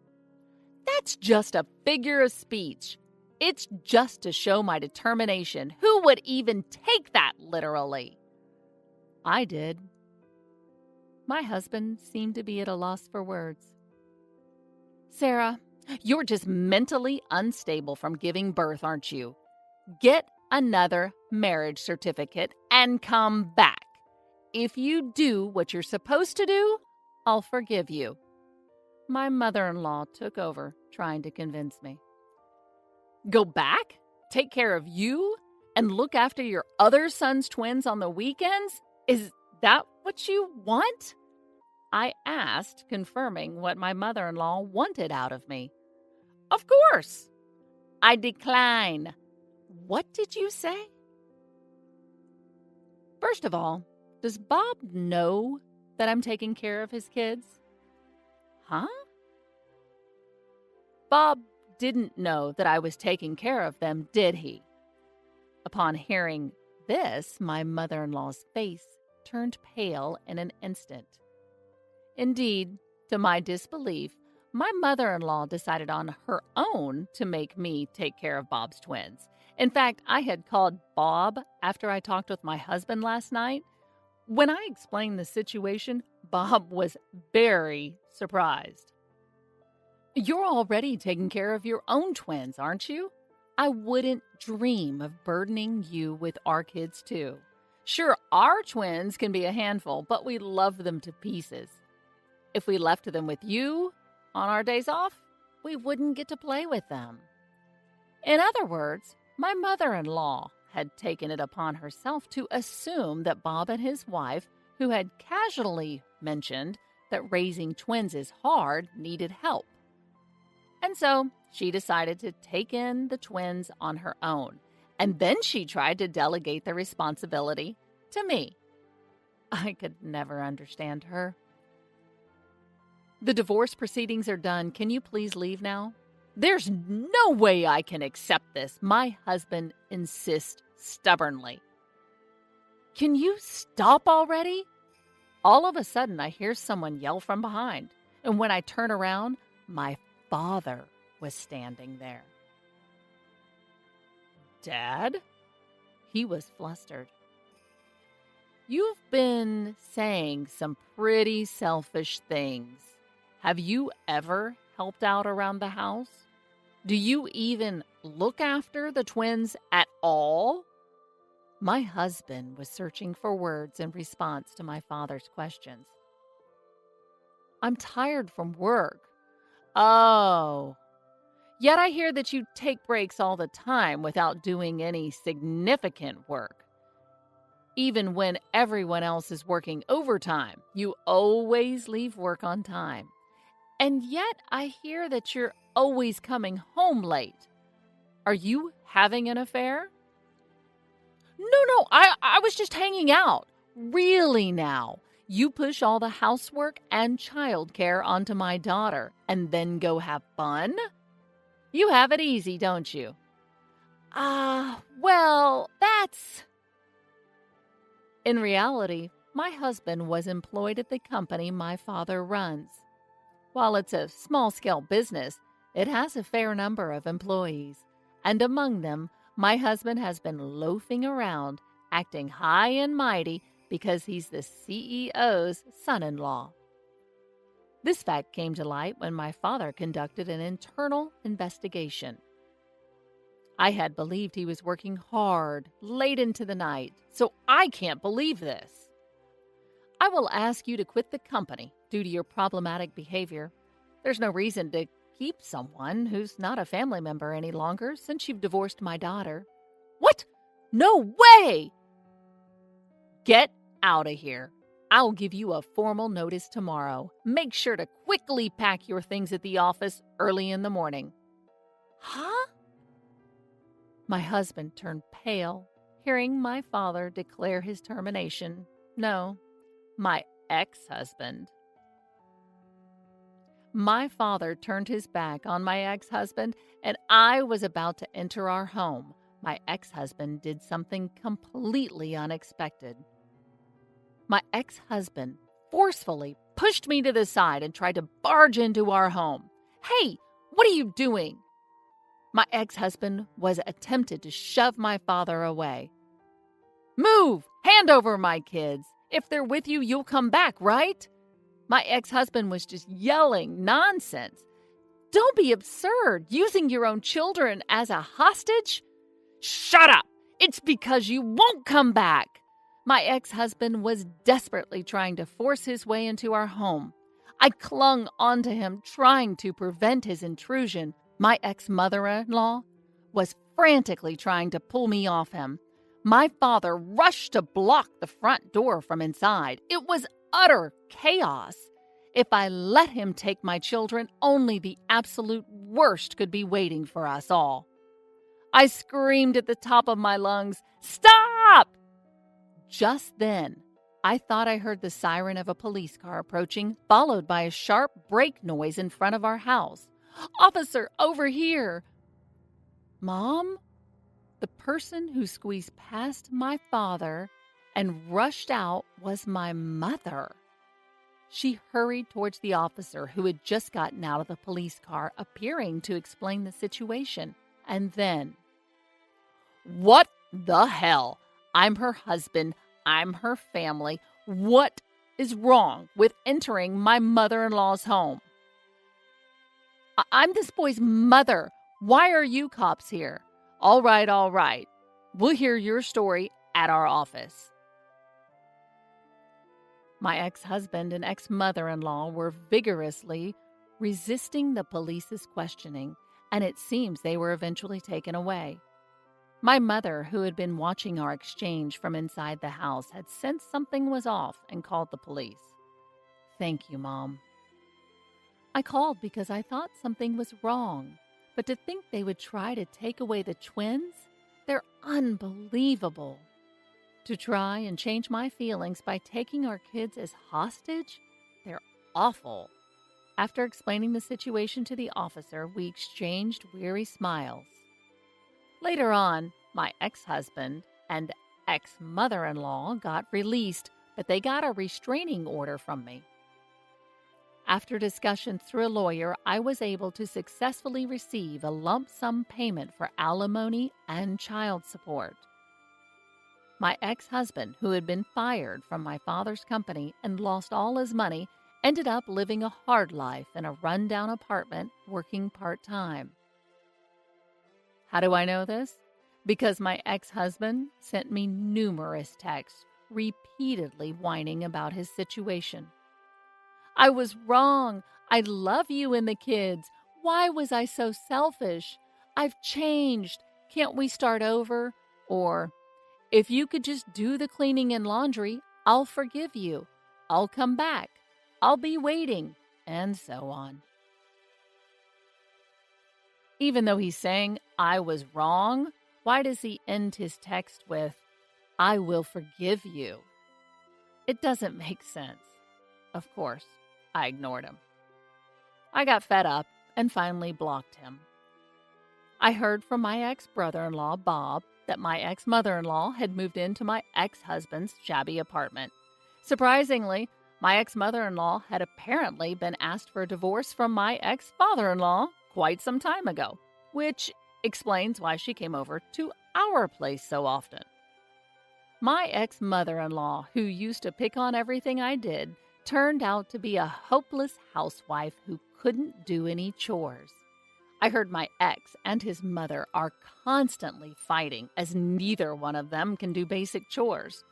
"That's just a figure of speech. It's just to show my determination. Who would even take that literally?" I did. My husband seemed to be at a loss for words. "Sarah, you're just mentally unstable from giving birth, aren't you? Get another marriage certificate and come back. If you do what you're supposed to do, I'll forgive you." My mother-in-law took over, trying to convince me. "Go back? Take care of you? And look after your other son's twins on the weekends? Is that what you want?" I asked, confirming what my mother-in-law wanted out of me. "Of course." "I decline." "What did you say?" First of all, does Bob know that I'm taking care of his kids? Huh? Bob didn't know that I was taking care of them, did he? Upon hearing this, my mother-in-law's face turned pale in an instant. Indeed, to my disbelief, my mother-in-law decided on her own to make me take care of Bob's twins. In fact, I had called Bob after I talked with my husband last night. When I explained the situation, Bob was very surprised. "You're already taking care of your own twins, aren't you? I wouldn't dream of burdening you with our kids too. Sure, our twins can be a handful, but we love them to pieces. If we left them with you on our days off, we wouldn't get to play with them." In other words, my mother-in-law had taken it upon herself to assume that Bob and his wife, who had casually mentioned that raising twins is hard, needed help. And so she decided to take in the twins on her own, and then she tried to delegate the responsibility to me. I could never understand her. "The divorce proceedings are done. Can you please leave now?" "There's no way I can accept this," my husband insists stubbornly. "Can you stop already?" All of a sudden, I hear someone yell from behind, and when I turn around, my father was standing there. "Dad?" He was flustered. "You've been saying some pretty selfish things. Have you ever helped out around the house? Do you even look after the twins at all?" My husband was searching for words in response to my father's questions. "I'm tired from work." "Oh. Yet I hear that you take breaks all the time without doing any significant work. Even when everyone else is working overtime, you always leave work on time. And yet I hear that you're always coming home late. Are you having an affair?" No, I was just hanging out. Really now. You push all the housework and childcare onto my daughter and then go have fun? You have it easy, don't you? Well, that's... In reality, my husband was employed at the company my father runs. While it's a small-scale business, it has a fair number of employees, and among them, my husband has been loafing around, acting high and mighty, because he's the CEO's son-in-law. This fact came to light when my father conducted an internal investigation. I had believed he was working hard, late into the night, so I can't believe this. I will ask you to quit the company due to your problematic behavior. There's no reason to keep someone who's not a family member any longer since you've divorced my daughter. What? No way! Get out of here. I'll give you a formal notice tomorrow. Make sure to quickly pack your things at the office early in the morning. Huh? My husband turned pale, hearing my father declare his termination. No, my ex-husband. My father turned his back on my ex-husband, and I was about to enter our home. My ex-husband did something completely unexpected. My ex-husband forcefully pushed me to the side and tried to barge into our home. Hey, what are you doing? My ex-husband was attempted to shove my father away. Move! Hand over my kids. If they're with you, you'll come back, right? My ex-husband was just yelling nonsense. Don't be absurd, using your own children as a hostage. Shut up! It's because you won't come back. My ex-husband was desperately trying to force his way into our home. I clung onto him, trying to prevent his intrusion. My ex-mother-in-law was frantically trying to pull me off him. My father rushed to block the front door from inside. It was utter chaos. If I let him take my children, only the absolute worst could be waiting for us all. I screamed at the top of my lungs, "Stop!" Just then, I thought I heard the siren of a police car approaching, followed by a sharp brake noise in front of our house. "Officer, over here!" Mom? The person who squeezed past my father and rushed out was my mother. She hurried towards the officer who had just gotten out of the police car, appearing to explain the situation. And then, "What the hell? I'm her husband. I'm her family. What is wrong with entering my mother-in-law's home?" I'm this boy's mother. Why are you cops here?" All right. We'll hear your story at our office." My ex-husband and ex-mother-in-law were vigorously resisting the police's questioning, and it seems they were eventually taken away. My mother, who had been watching our exchange from inside the house, had sensed something was off and called the police. Thank you, Mom. I called because I thought something was wrong, but to think they would try to take away the twins, they're unbelievable. To try and change my feelings by taking our kids as hostage, they're awful. After explaining the situation to the officer, we exchanged weary smiles. Later on, my ex-husband and ex-mother-in-law got released, but they got a restraining order from me. After discussion through a lawyer, I was able to successfully receive a lump sum payment for alimony and child support. My ex-husband, who had been fired from my father's company and lost all his money, ended up living a hard life in a rundown apartment, working part-time. How do I know this? Because my ex-husband sent me numerous texts, repeatedly whining about his situation. I was wrong. I love you and the kids. Why was I so selfish? I've changed. Can't we start over? Or, if you could just do the cleaning and laundry, I'll forgive you. I'll come back. I'll be waiting. And so on. Even though he's saying I was wrong, why does he end his text with, "I will forgive you"? It doesn't make sense. Of course, I ignored him. I got fed up and finally blocked him. I heard from my ex-brother-in-law, Bob, that my ex-mother-in-law had moved into my ex-husband's shabby apartment. Surprisingly, my ex-mother-in-law had apparently been asked for a divorce from my ex-father-in-law quite some time ago, which explains why she came over to our place so often. My ex-mother-in-law, who used to pick on everything I did, turned out to be a hopeless housewife who couldn't do any chores. I heard my ex and his mother are constantly fighting as neither one of them can do basic chores.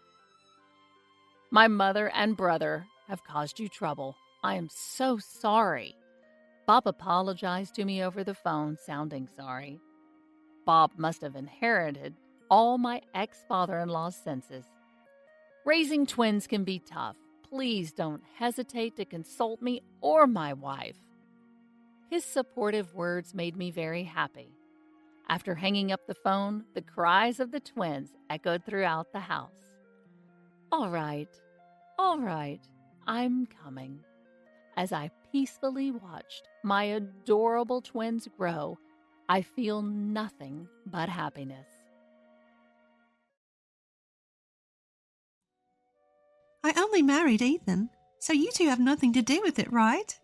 My mother and brother have caused you trouble. I am so sorry. Bob apologized to me over the phone, sounding sorry. Bob must have inherited all my ex-father-in-law's senses. Raising twins can be tough. Please don't hesitate to consult me or my wife. His supportive words made me very happy. After hanging up the phone, the cries of the twins echoed throughout the house. All right, I'm coming. As I peacefully watched my adorable twins grow, I feel nothing but happiness. I only married Ethan, so you two have nothing to do with it, right?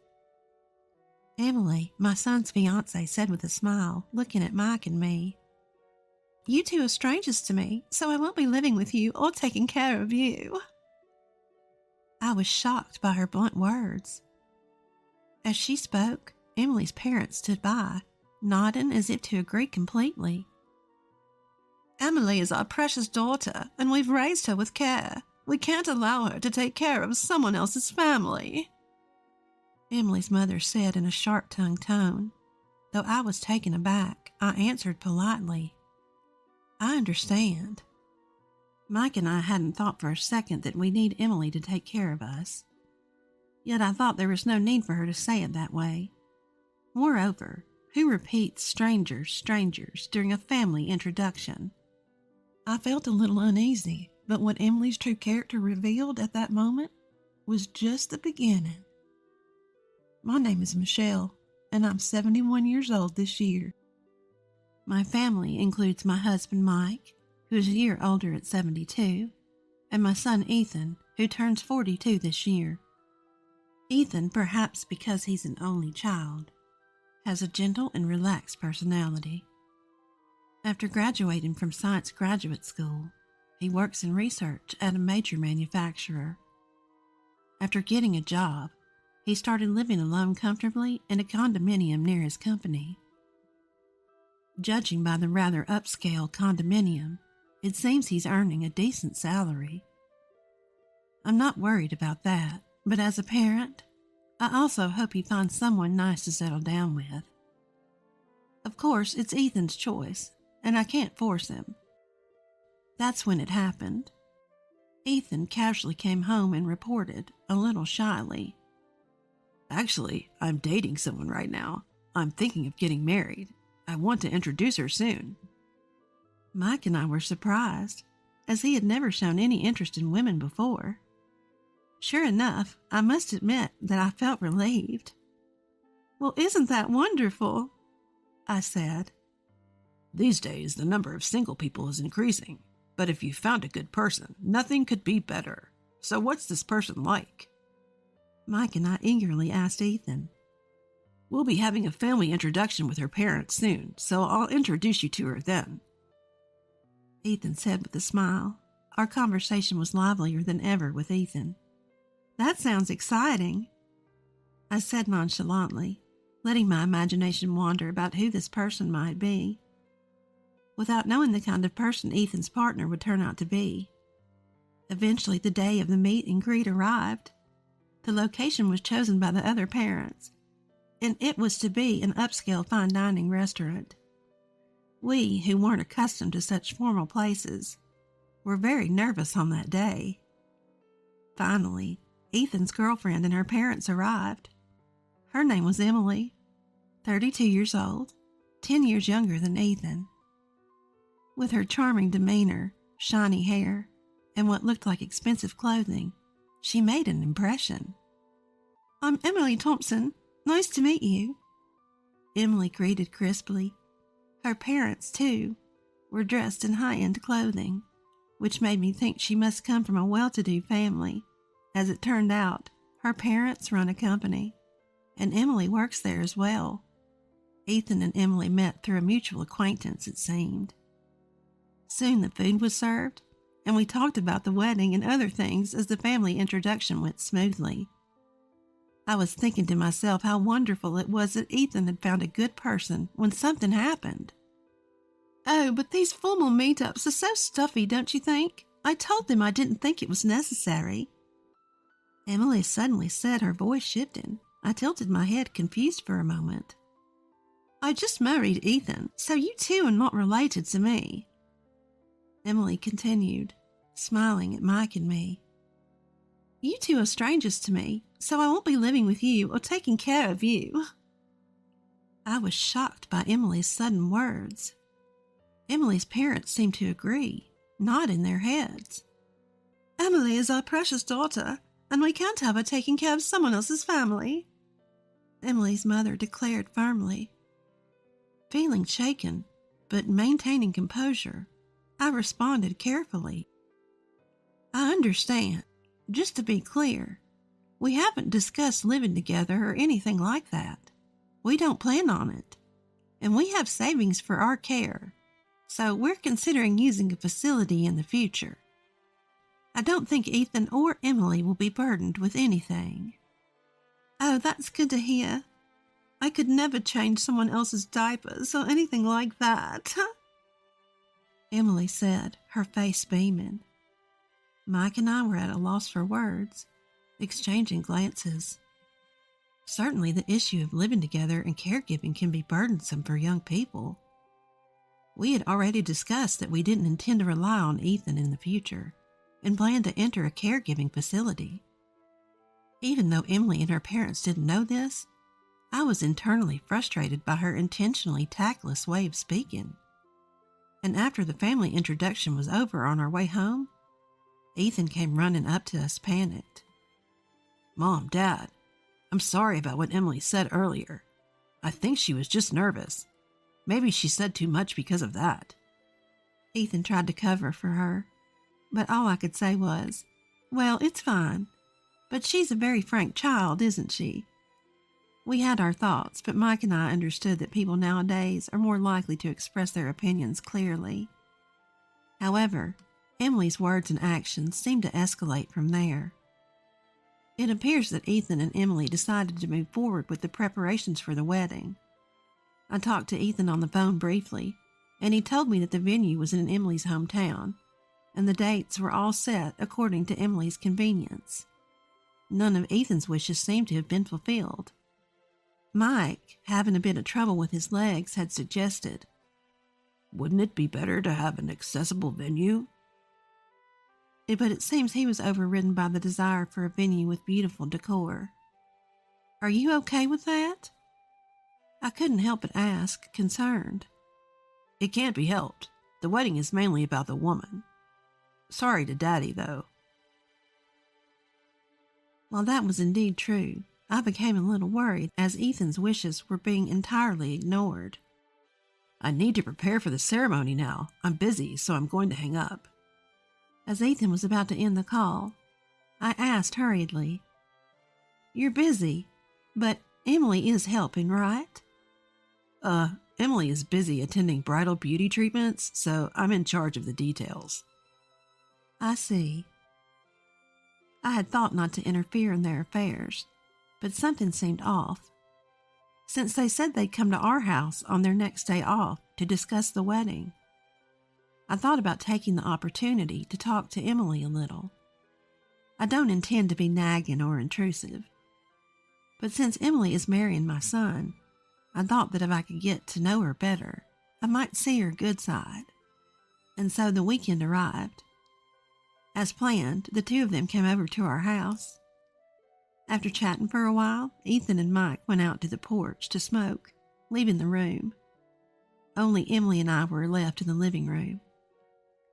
Emily, my son's fiancée, said with a smile, looking at Mike and me. You two are strangers to me, so I won't be living with you or taking care of you. I was shocked by her blunt words. As she spoke, Emily's parents stood by, nodding as if to agree completely. Emily is our precious daughter, and we've raised her with care. We can't allow her to take care of someone else's family, Emily's mother said in a sharp-tongued tone. Though I was taken aback, I answered politely, I understand. Mike and I hadn't thought for a second that we need Emily to take care of us. Yet I thought there was no need for her to say it that way. Moreover, who repeats strangers during a family introduction? I felt a little uneasy, but what Emily's true character revealed at that moment was just the beginning. My name is Michelle, and I'm 71 years old this year. My family includes my husband Mike, who is a year older at 72, and my son Ethan, who turns 42 this year. Ethan, perhaps because he's an only child, has a gentle and relaxed personality. After graduating from Science Graduate School, he works in research at a major manufacturer. After getting a job, he started living alone comfortably in a condominium near his company. Judging by the rather upscale condominium, it seems he's earning a decent salary. I'm not worried about that, but as a parent, I also hope he finds someone nice to settle down with. Of course, it's Ethan's choice, and I can't force him. That's when it happened. Ethan casually came home and reported, a little shyly, Actually, I'm dating someone right now. I'm thinking of getting married. I want to introduce her soon. Mike and I were surprised, as he had never shown any interest in women before. Sure enough, I must admit that I felt relieved. Well, isn't that wonderful? I said. These days, the number of single people is increasing, but if you found a good person, nothing could be better. So what's this person like? Mike and I eagerly asked Ethan. We'll be having a family introduction with her parents soon, so I'll introduce you to her then. Ethan said with a smile. Our conversation was livelier than ever with Ethan. That sounds exciting, I said nonchalantly, letting my imagination wander about who this person might be, without knowing the kind of person Ethan's partner would turn out to be. Eventually, the day of the meet and greet arrived. The location was chosen by the other parents, and it was to be an upscale fine dining restaurant. We, who weren't accustomed to such formal places, were very nervous on that day. Finally, Ethan's girlfriend and her parents arrived. Her name was Emily, 32 years old, 10 years younger than Ethan. With her charming demeanor, shiny hair, and what looked like expensive clothing, she made an impression. I'm Emily Thompson. Nice to meet you, Emily greeted crisply. Her parents, too, were dressed in high-end clothing, which made me think she must come from a well-to-do family. As it turned out, her parents run a company, and Emily works there as well. Ethan and Emily met through a mutual acquaintance, it seemed. Soon the food was served, and we talked about the wedding and other things as the family introduction went smoothly. I was thinking to myself how wonderful it was that Ethan had found a good person when something happened. Oh, but these formal meetups are so stuffy, don't you think? I told them I didn't think it was necessary. Emily suddenly said, her voice shifting. I tilted my head, confused for a moment. I just married Ethan, so you two are not related to me. Emily continued, smiling at Mike and me. You two are strangers to me, so I won't be living with you or taking care of you. I was shocked by Emily's sudden words. Emily's parents seemed to agree, nodding their heads. Emily is our precious daughter, and we can't have her taking care of someone else's family, Emily's mother declared firmly. Feeling shaken, but maintaining composure, I responded carefully. I understand. Just to be clear, we haven't discussed living together or anything like that. We don't plan on it. And we have savings for our care, so we're considering using a facility in the future. I don't think Ethan or Emily will be burdened with anything. Oh, that's good to hear. I could never change someone else's diapers or anything like that, Emily said, her face beaming. Mike and I were at a loss for words, exchanging glances. Certainly the issue of living together and caregiving can be burdensome for young people. We had already discussed that we didn't intend to rely on Ethan in the future and planned to enter a caregiving facility. Even though Emily and her parents didn't know this, I was internally frustrated by her intentionally tactless way of speaking. And after the family introduction was over on our way home, Ethan came running up to us panicked. Mom, Dad, I'm sorry about what Emily said earlier. I think she was just nervous. Maybe she said too much because of that. Ethan tried to cover for her, but all I could say was, well, it's fine. But she's a very frank child, isn't she? We had our thoughts, but Mike and I understood that people nowadays are more likely to express their opinions clearly. However, Emily's words and actions seemed to escalate from there. It appears that Ethan and Emily decided to move forward with the preparations for the wedding. I talked to Ethan on the phone briefly, and he told me that the venue was in Emily's hometown, and the dates were all set according to Emily's convenience. None of Ethan's wishes seemed to have been fulfilled. Mike, having a bit of trouble with his legs, had suggested, "Wouldn't it be better to have an accessible venue?" But it seems he was overridden by the desire for a venue with beautiful decor. Are you okay with that? I couldn't help but ask, concerned. It can't be helped. The wedding is mainly about the woman. Sorry to Daddy, though. While that was indeed true, I became a little worried as Ethan's wishes were being entirely ignored. I need to prepare for the ceremony now. I'm busy, so I'm going to hang up. As Ethan was about to end the call, I asked hurriedly, You're busy, but Emily is helping, right? Emily is busy attending bridal beauty treatments, so I'm in charge of the details. I see. I had thought not to interfere in their affairs, but something seemed off. Since they said they'd come to our house on their next day off to discuss the wedding, I thought about taking the opportunity to talk to Emily a little. I don't intend to be nagging or intrusive, but since Emily is marrying my son, I thought that if I could get to know her better, I might see her good side. And so the weekend arrived. As planned, the two of them came over to our house. After chatting for a while, Ethan and Mike went out to the porch to smoke, leaving the room. Only Emily and I were left in the living room.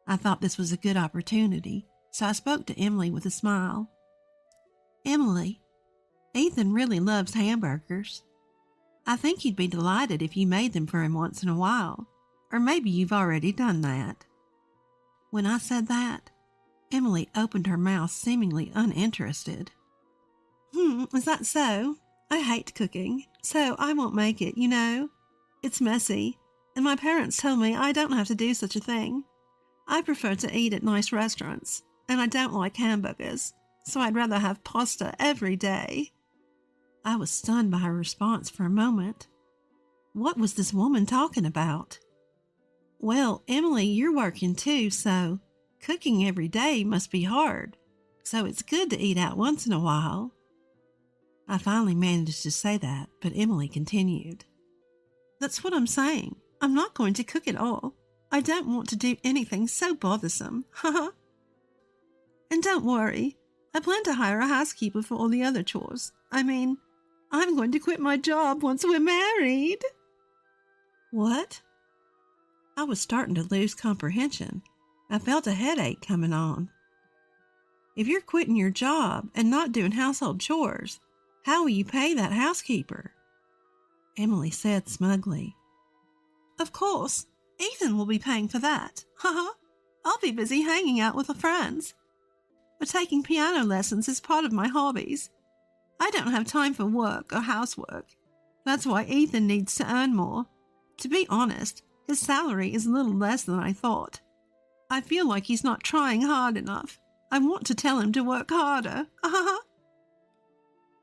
I thought this was a good opportunity, so I spoke to Emily with a smile. Emily, Ethan really loves hamburgers. I think he'd be delighted if you made them for him once in a while, or maybe you've already done that. When I said that, Emily opened her mouth seemingly uninterested. Is that so? I hate cooking, so I won't make it, It's messy, and my parents told me I don't have to do such a thing. I prefer to eat at nice restaurants, and I don't like hamburgers, so I'd rather have pasta every day. I was stunned by her response for a moment. What was this woman talking about? Well, Emily, you're working too, so cooking every day must be hard, so it's good to eat out once in a while. I finally managed to say that, but Emily continued. That's what I'm saying. I'm not going to cook at all. I don't want to do anything so bothersome. Haha. And don't worry. I plan to hire a housekeeper for all the other chores. I mean, I'm going to quit my job once we're married. What? I was starting to lose comprehension. I felt a headache coming on. If you're quitting your job and not doing household chores, how will you pay that housekeeper? Emily said smugly. Of course, Ethan will be paying for that. Haha. I'll be busy hanging out with my friends. But taking piano lessons is part of my hobbies. I don't have time for work or housework. That's why Ethan needs to earn more. To be honest, his salary is a little less than I thought. I feel like he's not trying hard enough. I want to tell him to work harder.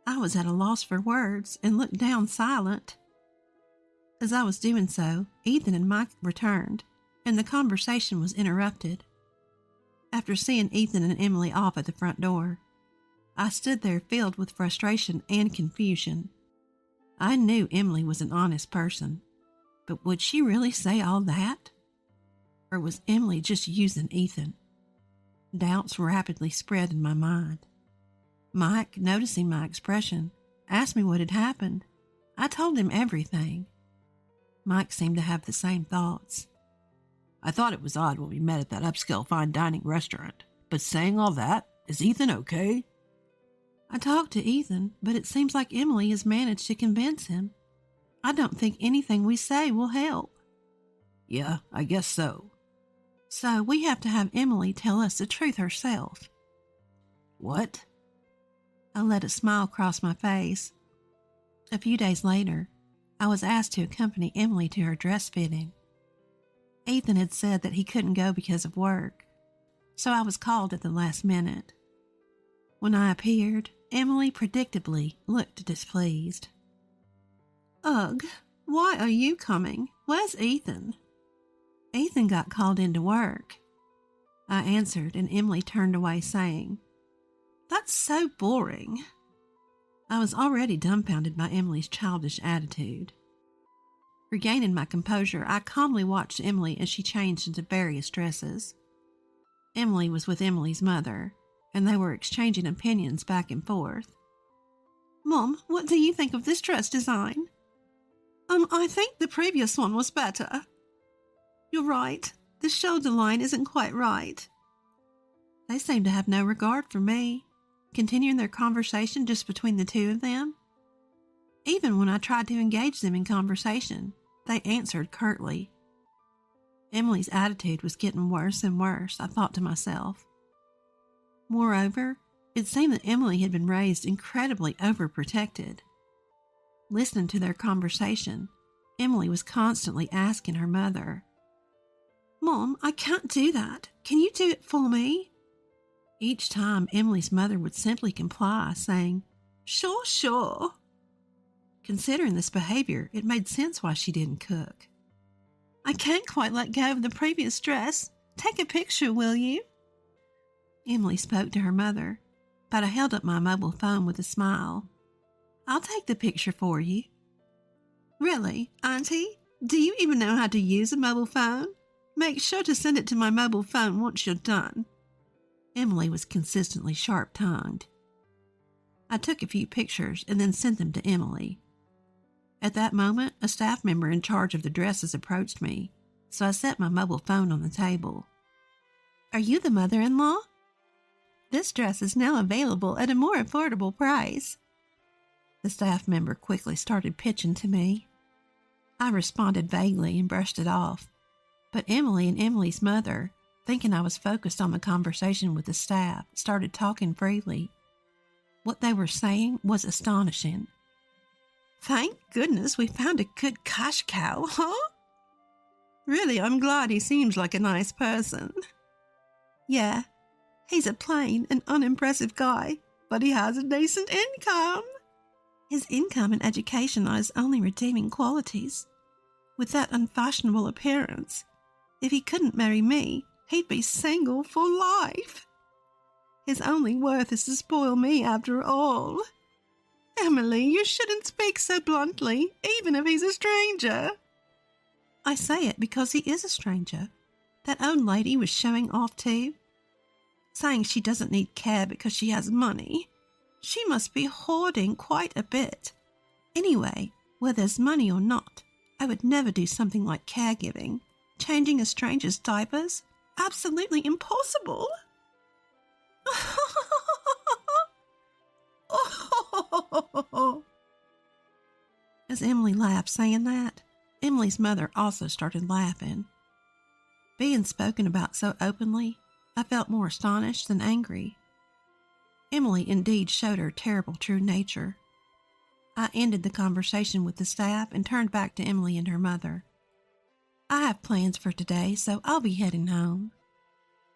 I was at a loss for words and looked down silent. As I was doing so, Ethan and Mike returned, and the conversation was interrupted. After seeing Ethan and Emily off at the front door, I stood there filled with frustration and confusion. I knew Emily was an honest person, but would she really say all that? Or was Emily just using Ethan? Doubts rapidly spread in my mind. Mike, noticing my expression, asked me what had happened. I told him everything. Mike seemed to have the same thoughts. I thought it was odd when we met at that upscale fine dining restaurant, but saying all that, is Ethan okay? I talked to Ethan, but it seems like Emily has managed to convince him. I don't think anything we say will help. Yeah, I guess so. So we have to have Emily tell us the truth herself. What? I let a smile cross my face. A few days later, I was asked to accompany Emily to her dress fitting. Ethan had said that he couldn't go because of work, so I was called at the last minute. When I appeared, Emily predictably looked displeased. Ugh, why are you coming? Where's Ethan? Ethan got called into work. I answered, and Emily turned away saying, That's so boring. I was already dumbfounded by Emily's childish attitude. Regaining my composure, I calmly watched Emily as she changed into various dresses. Emily was with Emily's mother, and they were exchanging opinions back and forth. Mom, what do you think of this dress design? I think the previous one was better. You're right. The shoulder line isn't quite right. They seemed to have no regard for me, continuing their conversation just between the two of them. Even when I tried to engage them in conversation, they answered curtly. Emily's attitude was getting worse and worse, I thought to myself. Moreover, it seemed that Emily had been raised incredibly overprotected. Listening to their conversation, Emily was constantly asking her mother, Mom, I can't do that. Can you do it for me? Each time, Emily's mother would simply comply, saying, Sure, sure. Considering this behavior, it made sense why she didn't cook. I can't quite let go of the previous dress. Take a picture, will you? Emily spoke to her mother, but I held up my mobile phone with a smile. I'll take the picture for you. Really, Auntie? Do you even know how to use a mobile phone? Make sure to send it to my mobile phone once you're done. Emily was consistently sharp-tongued. I took a few pictures and then sent them to Emily. At that moment, a staff member in charge of the dresses approached me, so I set my mobile phone on the table. Are you the mother-in-law? This dress is now available at a more affordable price. The staff member quickly started pitching to me. I responded vaguely and brushed it off, but Emily and Emily's mother, thinking I was focused on the conversation with the staff, started talking freely. What they were saying was astonishing. Thank goodness we found a good cash cow, huh? Really, I'm glad he seems like a nice person. Yeah, he's a plain and unimpressive guy, but he has a decent income. His income and education are his only redeeming qualities. With that unfashionable appearance, if he couldn't marry me, he'd be single for life. His only worth is to spoil me after all. Emily, you shouldn't speak so bluntly, even if he's a stranger. I say it because he is a stranger. That old lady was showing off too, saying she doesn't need care because she has money. She must be hoarding quite a bit. Anyway, whether there's money or not, I would never do something like caregiving. Changing a stranger's diapers? Absolutely impossible. As Emily laughed saying that, Emily's mother also started laughing. Being spoken about so openly, I felt more astonished than angry. Emily indeed showed her terrible true nature. I ended the conversation with the staff and turned back to Emily and her mother. I have plans for today, so I'll be heading home.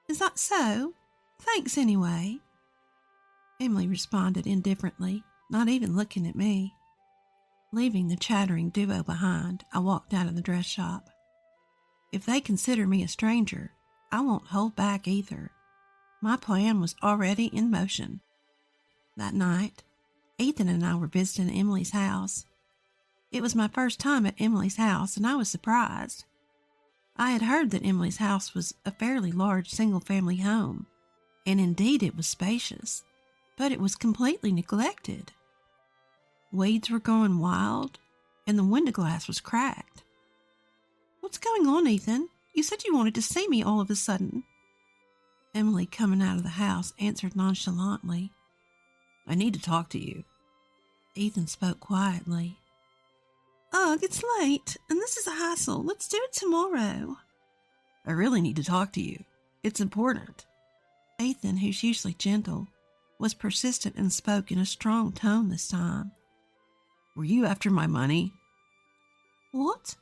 Is that so? Thanks anyway. Emily responded indifferently, not even looking at me. Leaving the chattering duo behind, I walked out of the dress shop. If they consider me a stranger, I won't hold back either. My plan was already in motion. That night, Ethan and I were visiting Emily's house. It was my first time at Emily's house, and I was surprised. I had heard that Emily's house was a fairly large single-family home, and indeed it was spacious, but it was completely neglected. Weeds were growing wild, and the window glass was cracked. What's going on, Ethan? You said you wanted to see me all of a sudden. Emily, coming out of the house, answered nonchalantly. I need to talk to you. Ethan spoke quietly. Ugh, it's late, and this is a hassle. Let's do it tomorrow. I really need to talk to you. It's important. Ethan, who's usually gentle, was persistent and spoke in a strong tone this time. Were you after my money? What?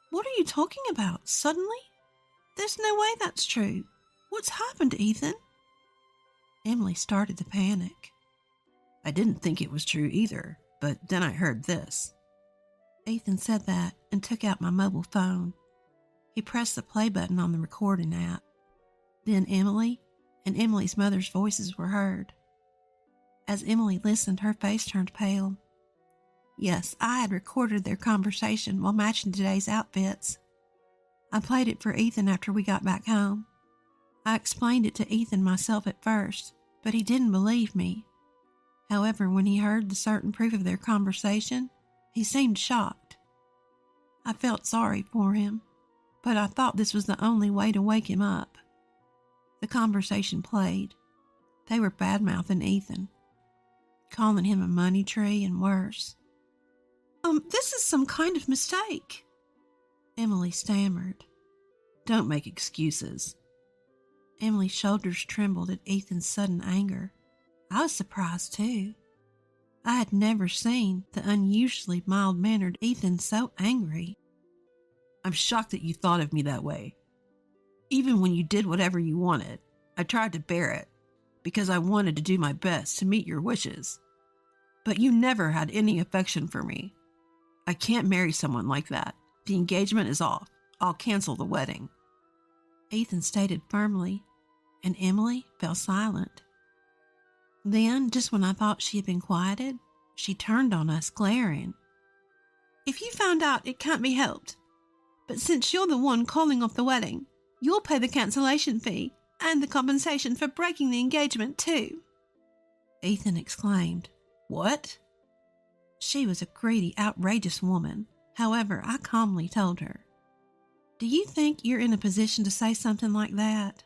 What are you talking about? Suddenly? There's no way that's true. What's happened, Ethan? Emily started to panic. I didn't think it was true either, but then I heard this. Ethan said that and took out my mobile phone. He pressed the play button on the recording app. Then Emily and Emily's mother's voices were heard. As Emily listened, her face turned pale. Yes, I had recorded their conversation while matching today's outfits. I played it for Ethan after we got back home. I explained it to Ethan myself at first, but he didn't believe me. However, when he heard the certain proof of their conversation, he seemed shocked. I felt sorry for him, but I thought this was the only way to wake him up. The conversation played. They were bad-mouthing Ethan, calling him a money tree and worse. This is some kind of mistake. Emily stammered. Don't make excuses. Emily's shoulders trembled at Ethan's sudden anger. I was surprised too. I had never seen the unusually mild-mannered Ethan so angry. I'm shocked that you thought of me that way. Even when you did whatever you wanted, I tried to bear it because I wanted to do my best to meet your wishes. But you never had any affection for me. I can't marry someone like that. The engagement is off. I'll cancel the wedding. Ethan stated firmly, and Emily fell silent. Then, just when I thought she had been quieted, she turned on us, glaring. If you found out, it can't be helped. But since you're the one calling off the wedding, you'll pay the cancellation fee and the compensation for breaking the engagement too. Ethan exclaimed, What? She was a greedy, outrageous woman. However, I calmly told her, Do you think you're in a position to say something like that?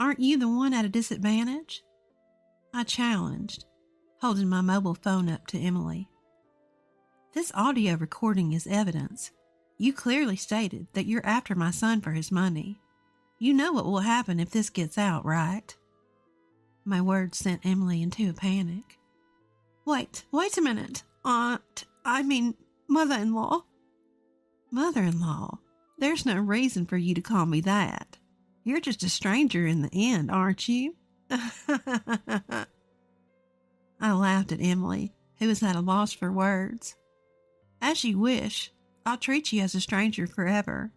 Aren't you the one at a disadvantage? I challenged, holding my mobile phone up to Emily. This audio recording is evidence. You clearly stated that you're after my son for his money. You know what will happen if this gets out, right? My words sent Emily into a panic. Wait a minute. Mother-in-law. Mother-in-law? There's no reason for you to call me that. You're just a stranger in the end, aren't you? I laughed at Emily, who was at a loss for words. As you wish. I'll treat you as a stranger forever.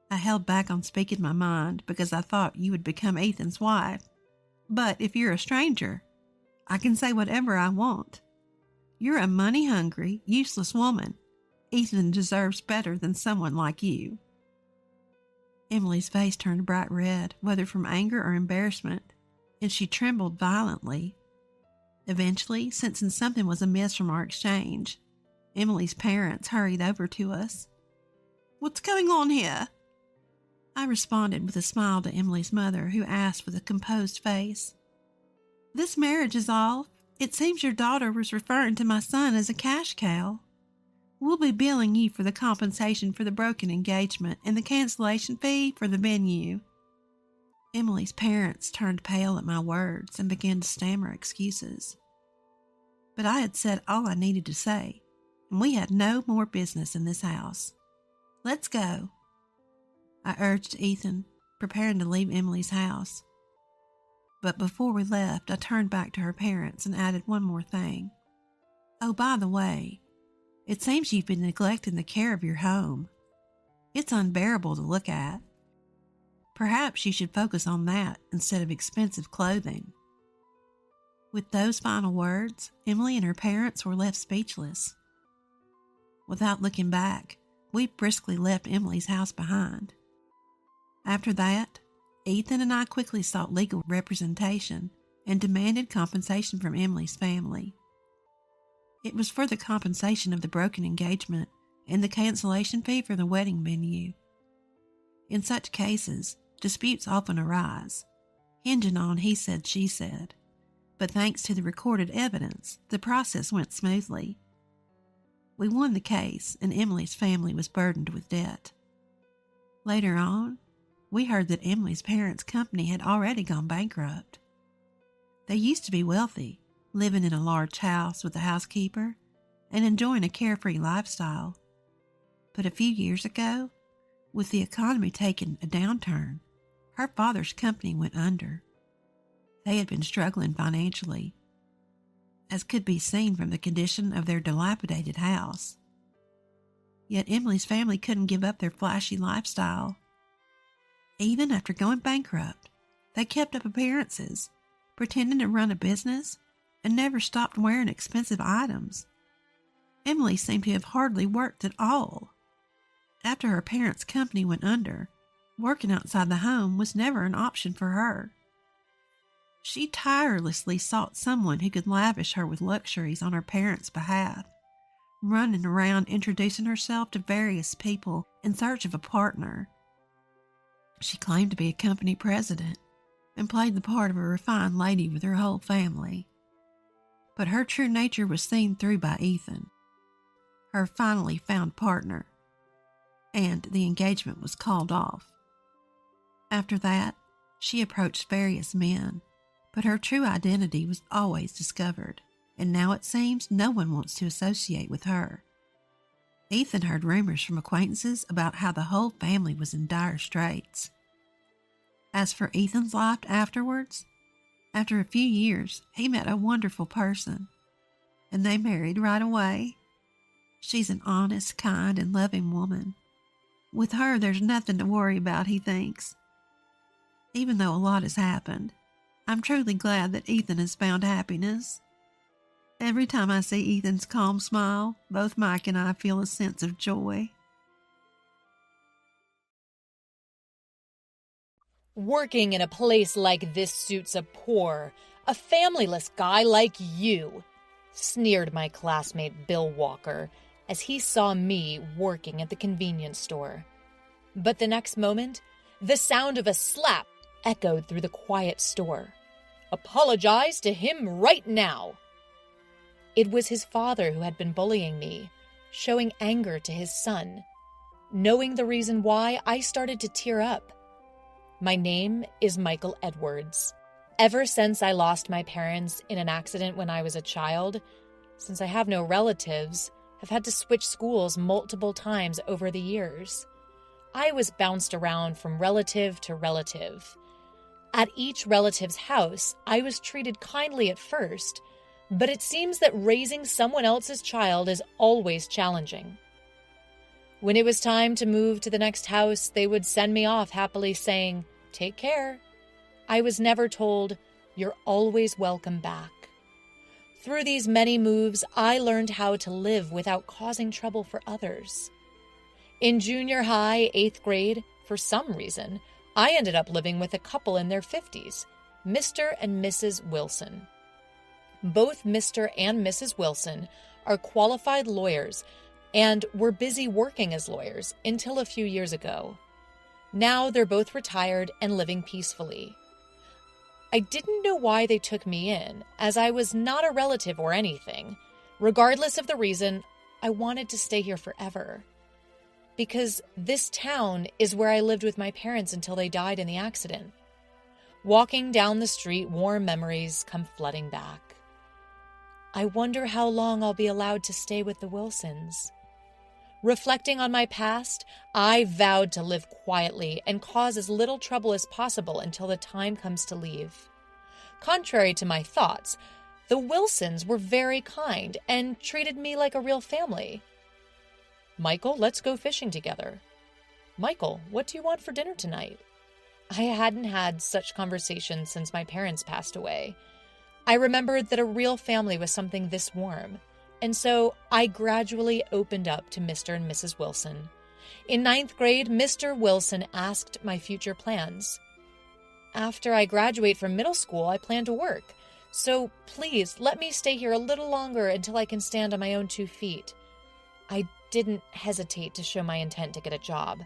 I held back on speaking my mind because I thought you would become Ethan's wife. But if you're a stranger, I can say whatever I want. You're a money-hungry, useless woman. Ethan deserves better than someone like you. Emily's face turned bright red, whether from anger or embarrassment, and she trembled violently. Eventually, sensing something was amiss from our exchange, Emily's parents hurried over to us. "What's going on here?" I responded with a smile to Emily's mother, who asked with a composed face. "This marriage is off. It seems your daughter was referring to my son as a cash cow. We'll be billing you for the compensation for the broken engagement and the cancellation fee for the venue." Emily's parents turned pale at my words and began to stammer excuses. But I had said all I needed to say, and we had no more business in this house. "Let's go," I urged Ethan, preparing to leave Emily's house. But before we left, I turned back to her parents and added one more thing. "Oh, by the way, it seems you've been neglecting the care of your home. It's unbearable to look at. Perhaps you should focus on that instead of expensive clothing." With those final words, Emily and her parents were left speechless. Without looking back, we briskly left Emily's house behind. After that, Ethan and I quickly sought legal representation and demanded compensation from Emily's family. It was for the compensation of the broken engagement and the cancellation fee for the wedding venue. In such cases, disputes often arise, hinging on he said, she said, but thanks to the recorded evidence, the process went smoothly. We won the case, and Emily's family was burdened with debt. Later on, we heard that Emily's parents' company had already gone bankrupt. They used to be wealthy, living in a large house with a housekeeper and enjoying a carefree lifestyle. But a few years ago, with the economy taking a downturn, her father's company went under. They had been struggling financially, as could be seen from the condition of their dilapidated house. Yet Emily's family couldn't give up their flashy lifestyle. Even after going bankrupt, they kept up appearances, pretending to run a business, and never stopped wearing expensive items. Emily seemed to have hardly worked at all. After her parents' company went under, working outside the home was never an option for her. She tirelessly sought someone who could lavish her with luxuries on her parents' behalf, running around introducing herself to various people in search of a partner. She claimed to be a company president and played the part of a refined lady with her whole family. But her true nature was seen through by Ethan, her finally found partner, and the engagement was called off. After that, she approached various men, but her true identity was always discovered, and now it seems no one wants to associate with her. Ethan heard rumors from acquaintances about how the whole family was in dire straits. As for Ethan's life afterwards, after a few years, he met a wonderful person, and they married right away. She's an honest, kind, and loving woman. With her, there's nothing to worry about, he thinks. Even though a lot has happened, I'm truly glad that Ethan has found happiness. Every time I see Ethan's calm smile, both Mike and I feel a sense of joy. Working in a place like this suits a poor, a familyless guy like you, sneered my classmate Bill Walker as he saw me working at the convenience store. But the next moment, the sound of a slap echoed through the quiet store. Apologize to him right now. It was his father who had been bullying me, showing anger to his son. Knowing the reason why, I started to tear up. My name is Michael Edwards. Ever since I lost my parents in an accident when I was a child, since I have no relatives, I've had to switch schools multiple times over the years. I was bounced around from relative to relative. At each relative's house, I was treated kindly at first, but it seems that raising someone else's child is always challenging. When it was time to move to the next house, they would send me off happily saying, "Take care." I was never told, "You're always welcome back." Through these many moves, I learned how to live without causing trouble for others. In junior high, 8th grade, for some reason, I ended up living with a couple in their 50s, Mr. and Mrs. Wilson. Both Mr. and Mrs. Wilson are qualified lawyers and were busy working as lawyers until a few years ago. Now they're both retired and living peacefully. I didn't know why they took me in, as I was not a relative or anything. Regardless of the reason, I wanted to stay here forever. Because this town is where I lived with my parents until they died in the accident. Walking down the street, warm memories come flooding back. I wonder how long I'll be allowed to stay with the Wilsons. Reflecting on my past, I vowed to live quietly and cause as little trouble as possible until the time comes to leave. Contrary to my thoughts, the Wilsons were very kind and treated me like a real family. "Michael, let's go fishing together." "Michael, what do you want for dinner tonight?" I hadn't had such conversations since my parents passed away. I remembered that a real family was something this warm, and so I gradually opened up to Mr. and Mrs. Wilson. In 9th grade, Mr. Wilson asked my future plans. "After I graduate from middle school, I plan to work, so please let me stay here a little longer until I can stand on my own 2 feet. I didn't hesitate to show my intent to get a job.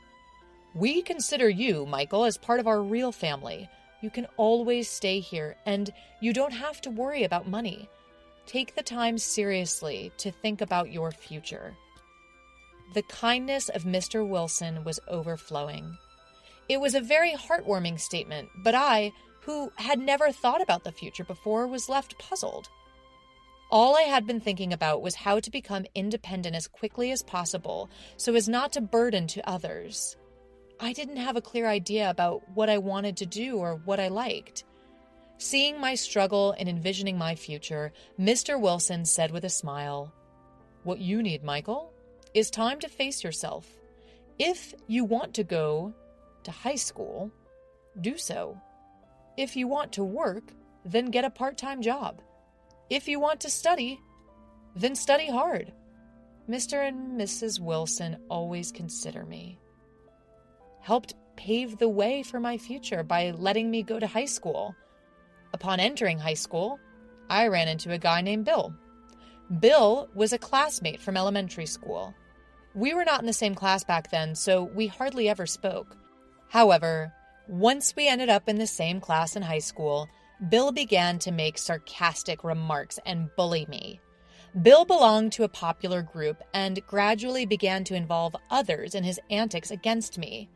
"We consider you, Michael, as part of our real family. You can always stay here, and you don't have to worry about money. Take the time seriously to think about your future." The kindness of Mr. Wilson was overflowing. It was a very heartwarming statement, but I, who had never thought about the future before, was left puzzled. All I had been thinking about was how to become independent as quickly as possible so as not to burden to others. I didn't have a clear idea about what I wanted to do or what I liked. Seeing my struggle and envisioning my future, Mr. Wilson said with a smile, "What you need, Michael, is time to face yourself. If you want to go to high school, do so. If you want to work, then get a part-time job. If you want to study, then study hard. Mr. and Mrs. Wilson always consider me." Helped pave the way for my future by letting me go to high school. Upon entering high school, I ran into a guy named Bill. Bill was a classmate from elementary school. We were not in the same class back then, so we hardly ever spoke. However, once we ended up in the same class in high school, Bill began to make sarcastic remarks and bully me. Bill belonged to a popular group and gradually began to involve others in his antics against me.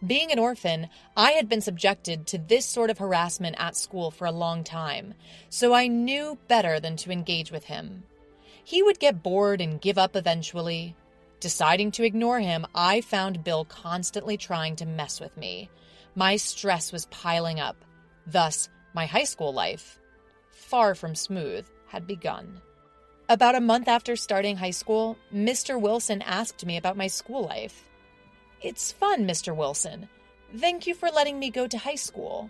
Being an orphan, I had been subjected to this sort of harassment at school for a long time, so I knew better than to engage with him. He would get bored and give up eventually. Deciding to ignore him, I found Bill constantly trying to mess with me. My stress was piling up. Thus, my high school life, far from smooth, had begun. About a month after starting high school, Mr. Wilson asked me about my school life. "It's fun, Mr. Wilson. Thank you for letting me go to high school."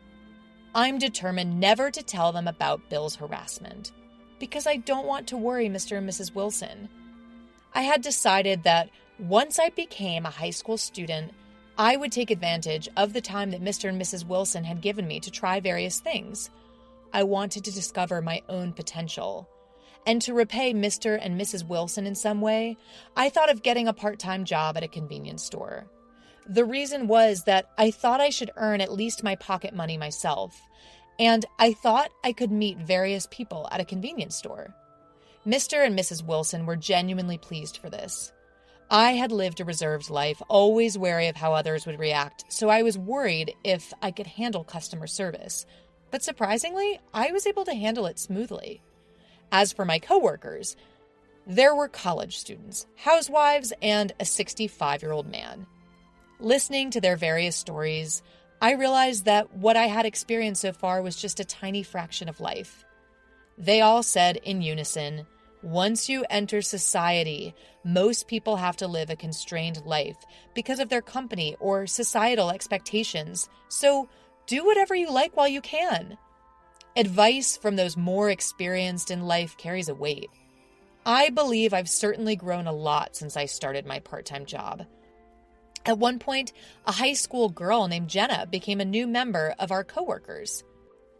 I'm determined never to tell them about Bill's harassment, because I don't want to worry Mr. and Mrs. Wilson. I had decided that once I became a high school student, I would take advantage of the time that Mr. and Mrs. Wilson had given me to try various things. I wanted to discover my own potential. And to repay Mr. and Mrs. Wilson in some way, I thought of getting a part-time job at a convenience store. The reason was that I thought I should earn at least my pocket money myself, and I thought I could meet various people at a convenience store. Mr. and Mrs. Wilson were genuinely pleased for this. I had lived a reserved life, always wary of how others would react, so I was worried if I could handle customer service. But surprisingly, I was able to handle it smoothly. As for my coworkers, there were college students, housewives, and a 65-year-old man. Listening to their various stories, I realized that what I had experienced so far was just a tiny fraction of life. They all said in unison, once you enter society, most people have to live a constrained life because of their company or societal expectations. So do whatever you like while you can. Advice from those more experienced in life carries a weight. I believe I've certainly grown a lot since I started my part-time job. At one point, a high school girl named Jenna became a new member of our coworkers.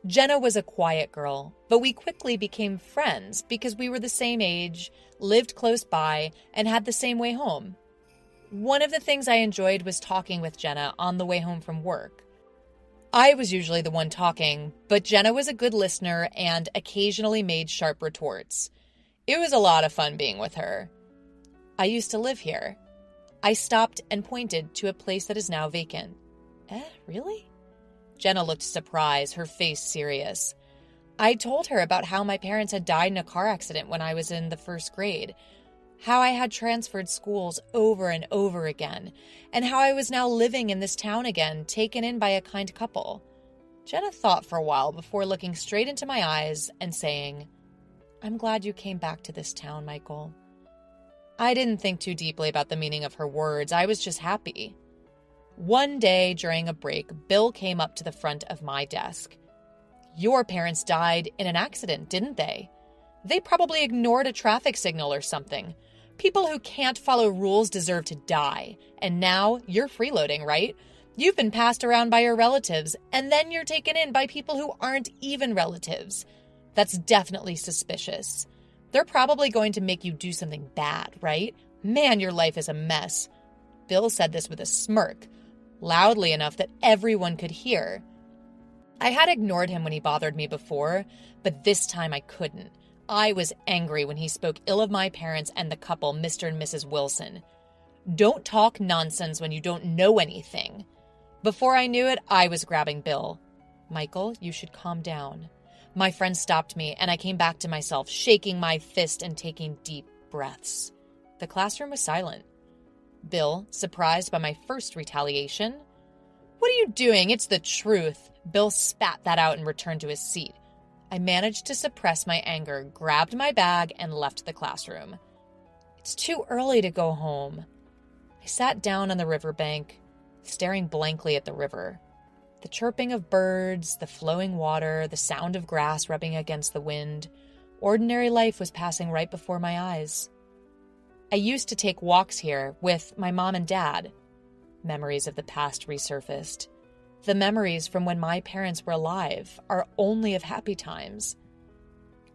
Jenna was a quiet girl, but we quickly became friends because we were the same age, lived close by, and had the same way home. One of the things I enjoyed was talking with Jenna on the way home from work. I was usually the one talking, but Jenna was a good listener and occasionally made sharp retorts. It was a lot of fun being with her. I used to live here. I stopped and pointed to a place that is now vacant. Really? Jenna looked surprised, her face serious. I told her about how my parents had died in a car accident when I was in the first grade, how I had transferred schools over and over again, and how I was now living in this town again, taken in by a kind couple. Jenna thought for a while before looking straight into my eyes and saying, I'm glad you came back to this town, Michael. I didn't think too deeply about the meaning of her words. I was just happy. One day during a break, Bill came up to the front of my desk. Your parents died in an accident, didn't they? They probably ignored a traffic signal or something. People who can't follow rules deserve to die. And now you're freeloading, right? You've been passed around by your relatives, and then you're taken in by people who aren't even relatives. That's definitely suspicious. They're probably going to make you do something bad, right? Man, your life is a mess. Bill said this with a smirk, loudly enough that everyone could hear. I had ignored him when he bothered me before, but this time I couldn't. I was angry when he spoke ill of my parents and the couple, Mr. and Mrs. Wilson. Don't talk nonsense when you don't know anything. Before I knew it, I was grabbing Bill. Michael, you should calm down. My friend stopped me, and I came back to myself, shaking my fist and taking deep breaths. The classroom was silent. Bill, surprised by my first retaliation. What are you doing? It's the truth. Bill spat that out and returned to his seat. I managed to suppress my anger, grabbed my bag, and left the classroom. It's too early to go home. I sat down on the riverbank, staring blankly at the river. The chirping of birds, the flowing water, the sound of grass rubbing against the wind. Ordinary life was passing right before my eyes. I used to take walks here with my mom and dad. Memories of the past resurfaced. The memories from when my parents were alive are only of happy times.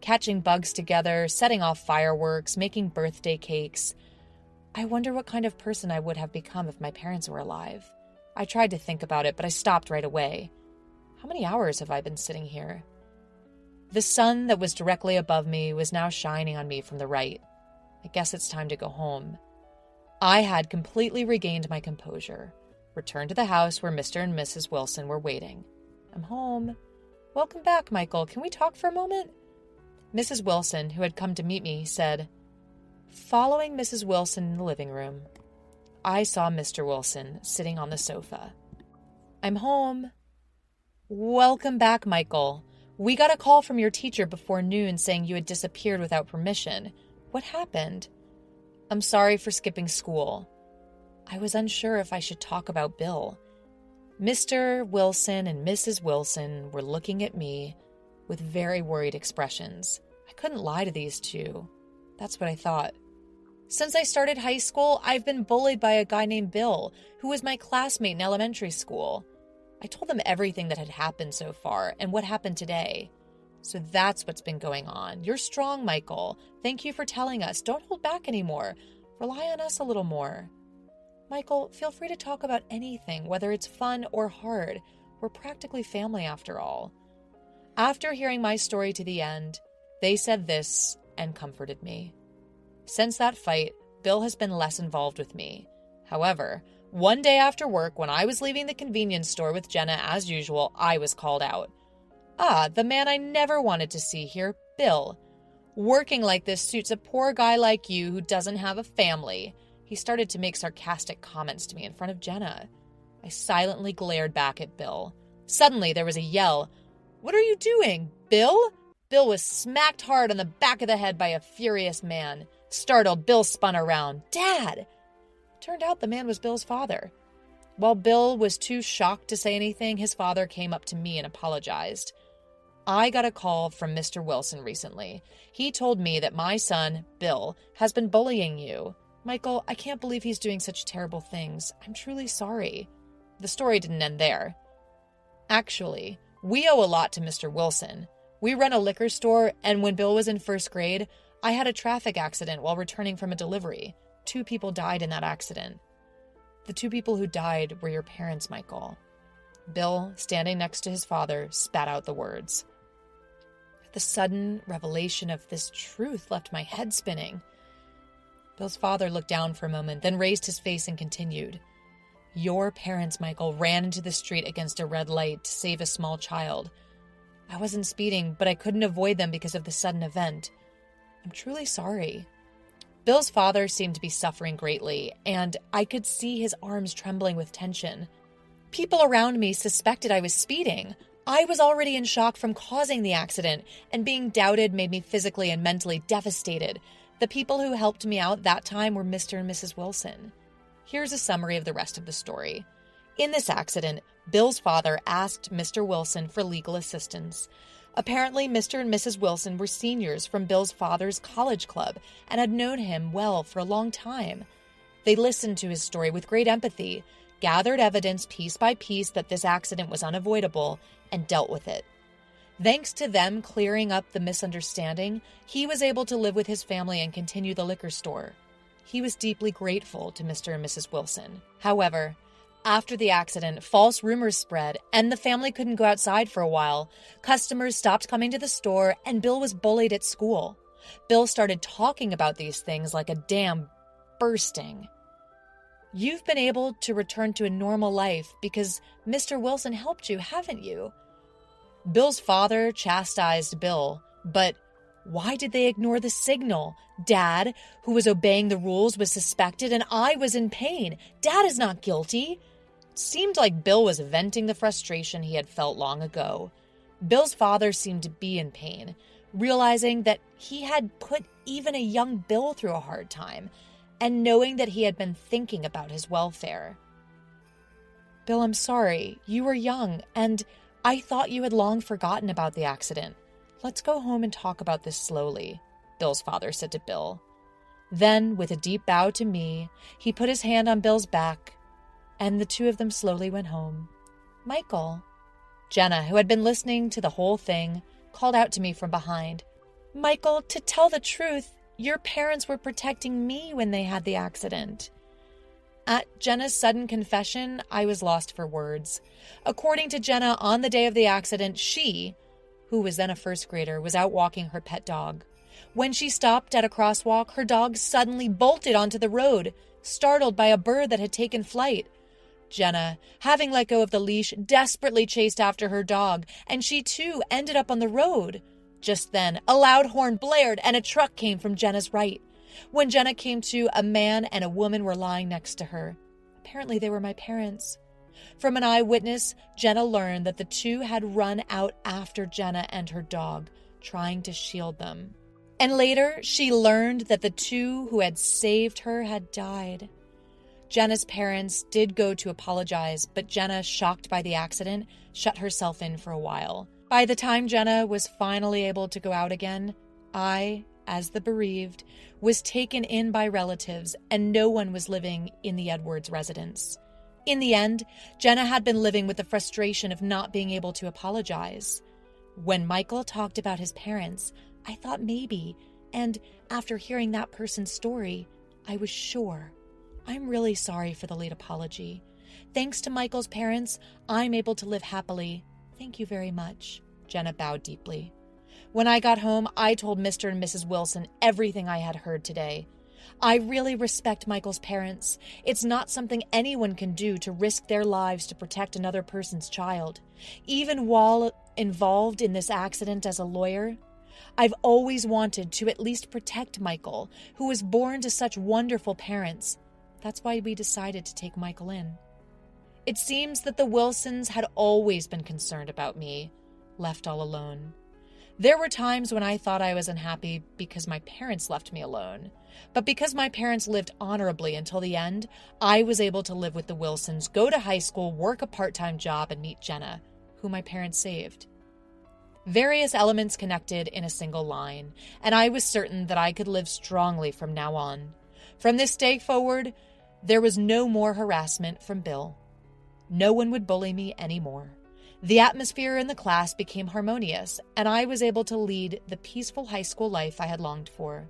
Catching bugs together, setting off fireworks, making birthday cakes. I wonder what kind of person I would have become if my parents were alive. I tried to think about it, but I stopped right away. How many hours have I been sitting here? The sun that was directly above me was now shining on me from the right. I guess it's time to go home. I had completely regained my composure. Returned to the house where Mr. and Mrs. Wilson were waiting. I'm home. Welcome back, Michael. Can we talk for a moment? Mrs. Wilson, who had come to meet me, said, following Mrs. Wilson in the living room, I saw Mr. Wilson sitting on the sofa. I'm home. Welcome back, Michael. We got a call from your teacher before noon saying you had disappeared without permission. What happened? I'm sorry for skipping school. I was unsure if I should talk about Bill. Mr. Wilson and Mrs. Wilson were looking at me with very worried expressions. I couldn't lie to these two. That's what I thought. Since I started high school, I've been bullied by a guy named Bill, who was my classmate in elementary school. I told them everything that had happened so far and what happened today. So that's what's been going on. You're strong, Michael. Thank you for telling us. Don't hold back anymore. Rely on us a little more. Michael, feel free to talk about anything, whether it's fun or hard. We're practically family after all. After hearing my story to the end, they said this and comforted me. Since that fight, Bill has been less involved with me. However, one day after work, when I was leaving the convenience store with Jenna as usual, I was called out. The man I never wanted to see here, Bill. Working like this suits a poor guy like you who doesn't have a family. He started to make sarcastic comments to me in front of Jenna. I silently glared back at Bill. Suddenly, there was a yell. "What are you doing, Bill?" Bill was smacked hard on the back of the head by a furious man. Startled, Bill spun around. "Dad!" Turned out the man was Bill's father. While Bill was too shocked to say anything, his father came up to me and apologized. "I got a call from Mr. Wilson recently. He told me that my son, Bill, has been bullying you. Michael, I can't believe he's doing such terrible things. I'm truly sorry." The story didn't end there. Actually, we owe a lot to Mr. Wilson. We run a liquor store, and when Bill was in first grade, I had a traffic accident while returning from a delivery. 2 people died in that accident. The 2 people who died were your parents, Michael. Bill, standing next to his father, spat out the words. The sudden revelation of this truth left my head spinning. Bill's father looked down for a moment, then raised his face and continued. "Your parents, Michael, ran into the street against a red light to save a small child. I wasn't speeding, but I couldn't avoid them because of the sudden event. I'm truly sorry." Bill's father seemed to be suffering greatly, and I could see his arms trembling with tension. People around me suspected I was speeding. I was already in shock from causing the accident, and being doubted made me physically and mentally devastated. The people who helped me out that time were Mr. and Mrs. Wilson. Here's a summary of the rest of the story. In this accident, Bill's father asked Mr. Wilson for legal assistance. Apparently, Mr. and Mrs. Wilson were seniors from Bill's father's college club and had known him well for a long time. They listened to his story with great empathy, gathered evidence piece by piece that this accident was unavoidable, and dealt with it. Thanks to them clearing up the misunderstanding, he was able to live with his family and continue the liquor store. He was deeply grateful to Mr. and Mrs. Wilson. However, after the accident, false rumors spread, and the family couldn't go outside for a while. Customers stopped coming to the store, and Bill was bullied at school. Bill started talking about these things like a dam bursting. You've been able to return to a normal life because Mr. Wilson helped you, haven't you? Bill's father chastised Bill, but why did they ignore the signal? Dad, who was obeying the rules, was suspected, and I was in pain. Dad is not guilty. It seemed like Bill was venting the frustration he had felt long ago. Bill's father seemed to be in pain, realizing that he had put even a young Bill through a hard time, and knowing that he had been thinking about his welfare. Bill, I'm sorry. You were young, and I thought you had long forgotten about the accident. Let's go home and talk about this slowly, Bill's father said to Bill. Then, with a deep bow to me, he put his hand on Bill's back, and the 2 of them slowly went home. Michael. Jenna, who had been listening to the whole thing, called out to me from behind. Michael, to tell the truth, your parents were protecting me when they had the accident. At Jenna's sudden confession, I was lost for words. According to Jenna, on the day of the accident, she, who was then a first grader, was out walking her pet dog. When she stopped at a crosswalk, her dog suddenly bolted onto the road, startled by a bird that had taken flight. Jenna, having let go of the leash, desperately chased after her dog, and she too ended up on the road. Just then, a loud horn blared and a truck came from Jenna's right. When Jenna came to, a man and a woman were lying next to her. Apparently they were my parents. From an eyewitness, Jenna learned that the 2 had run out after Jenna and her dog, trying to shield them. And later, she learned that the 2 who had saved her had died. Jenna's parents did go to apologize, but Jenna, shocked by the accident, shut herself in for a while. By the time Jenna was finally able to go out again, I, as the bereaved, was taken in by relatives, and no one was living in the Edwards residence. In the end, Jenna had been living with the frustration of not being able to apologize. When Michael talked about his parents, I thought maybe, and after hearing that person's story, I was sure. I'm really sorry for the late apology. Thanks to Michael's parents, I'm able to live happily. Thank you very much. Jenna bowed deeply. When I got home, I told Mr. and Mrs. Wilson everything I had heard today. I really respect Michael's parents. It's not something anyone can do to risk their lives to protect another person's child. Even while involved in this accident as a lawyer, I've always wanted to at least protect Michael, who was born to such wonderful parents. That's why we decided to take Michael in. It seems that the Wilsons had always been concerned about me, left all alone. There were times when I thought I was unhappy because my parents left me alone. But because my parents lived honorably until the end, I was able to live with the Wilsons, go to high school, work a part-time job, and meet Jenna, who my parents saved. Various elements connected in a single line, and I was certain that I could live strongly from now on. From this day forward, there was no more harassment from Bill. No one would bully me anymore. The atmosphere in the class became harmonious, and I was able to lead the peaceful high school life I had longed for.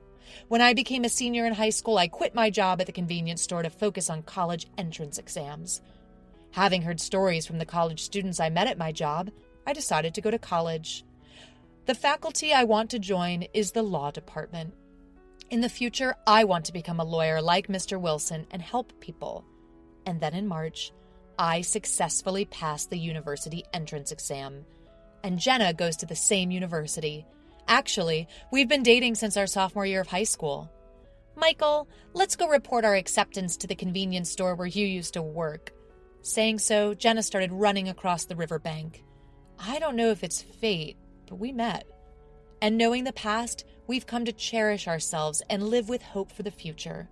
When I became a senior in high school, I quit my job at the convenience store to focus on college entrance exams. Having heard stories from the college students I met at my job, I decided to go to college. The faculty I want to join is the law department. In the future, I want to become a lawyer like Mr. Wilson and help people. And then in March, I successfully passed the university entrance exam. And Jenna goes to the same university. Actually, we've been dating since our sophomore year of high school. Michael, let's go report our acceptance to the convenience store where you used to work. Saying so, Jenna started running across the riverbank. I don't know if it's fate, but we met. And knowing the past, we've come to cherish ourselves and live with hope for the future.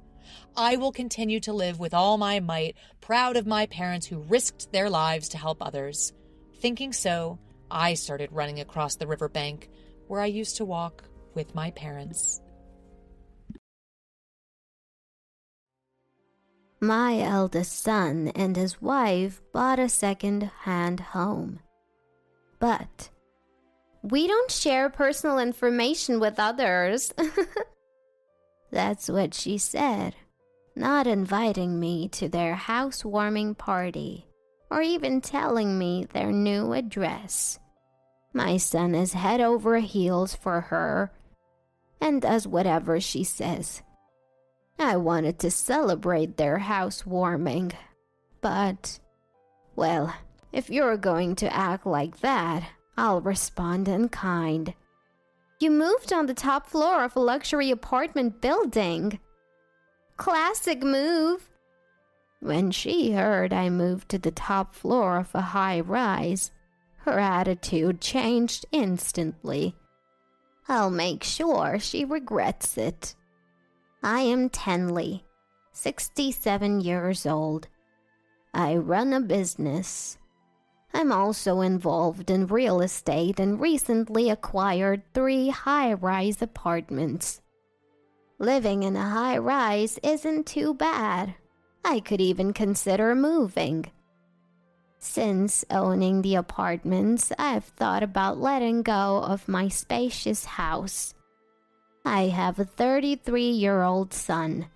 I will continue to live with all my might, proud of my parents who risked their lives to help others. Thinking so, I started running across the riverbank, where I used to walk with my parents. My eldest son and his wife bought a second-hand home. But we don't share personal information with others. That's what she said, not inviting me to their housewarming party or even telling me their new address. My son is head over heels for her and does whatever she says. I wanted to celebrate their housewarming, but, well, if you're going to act like that, I'll respond in kind. You moved on the top floor of a luxury apartment building. Classic move. When she heard I moved to the top floor of a high-rise, her attitude changed instantly. I'll make sure she regrets it. I am Tenley, 67 years old. I run a business. I'm also involved in real estate and recently acquired 3 high-rise apartments. Living in a high-rise isn't too bad. I could even consider moving. Since owning the apartments, I've thought about letting go of my spacious house. I have a 33-year-old son.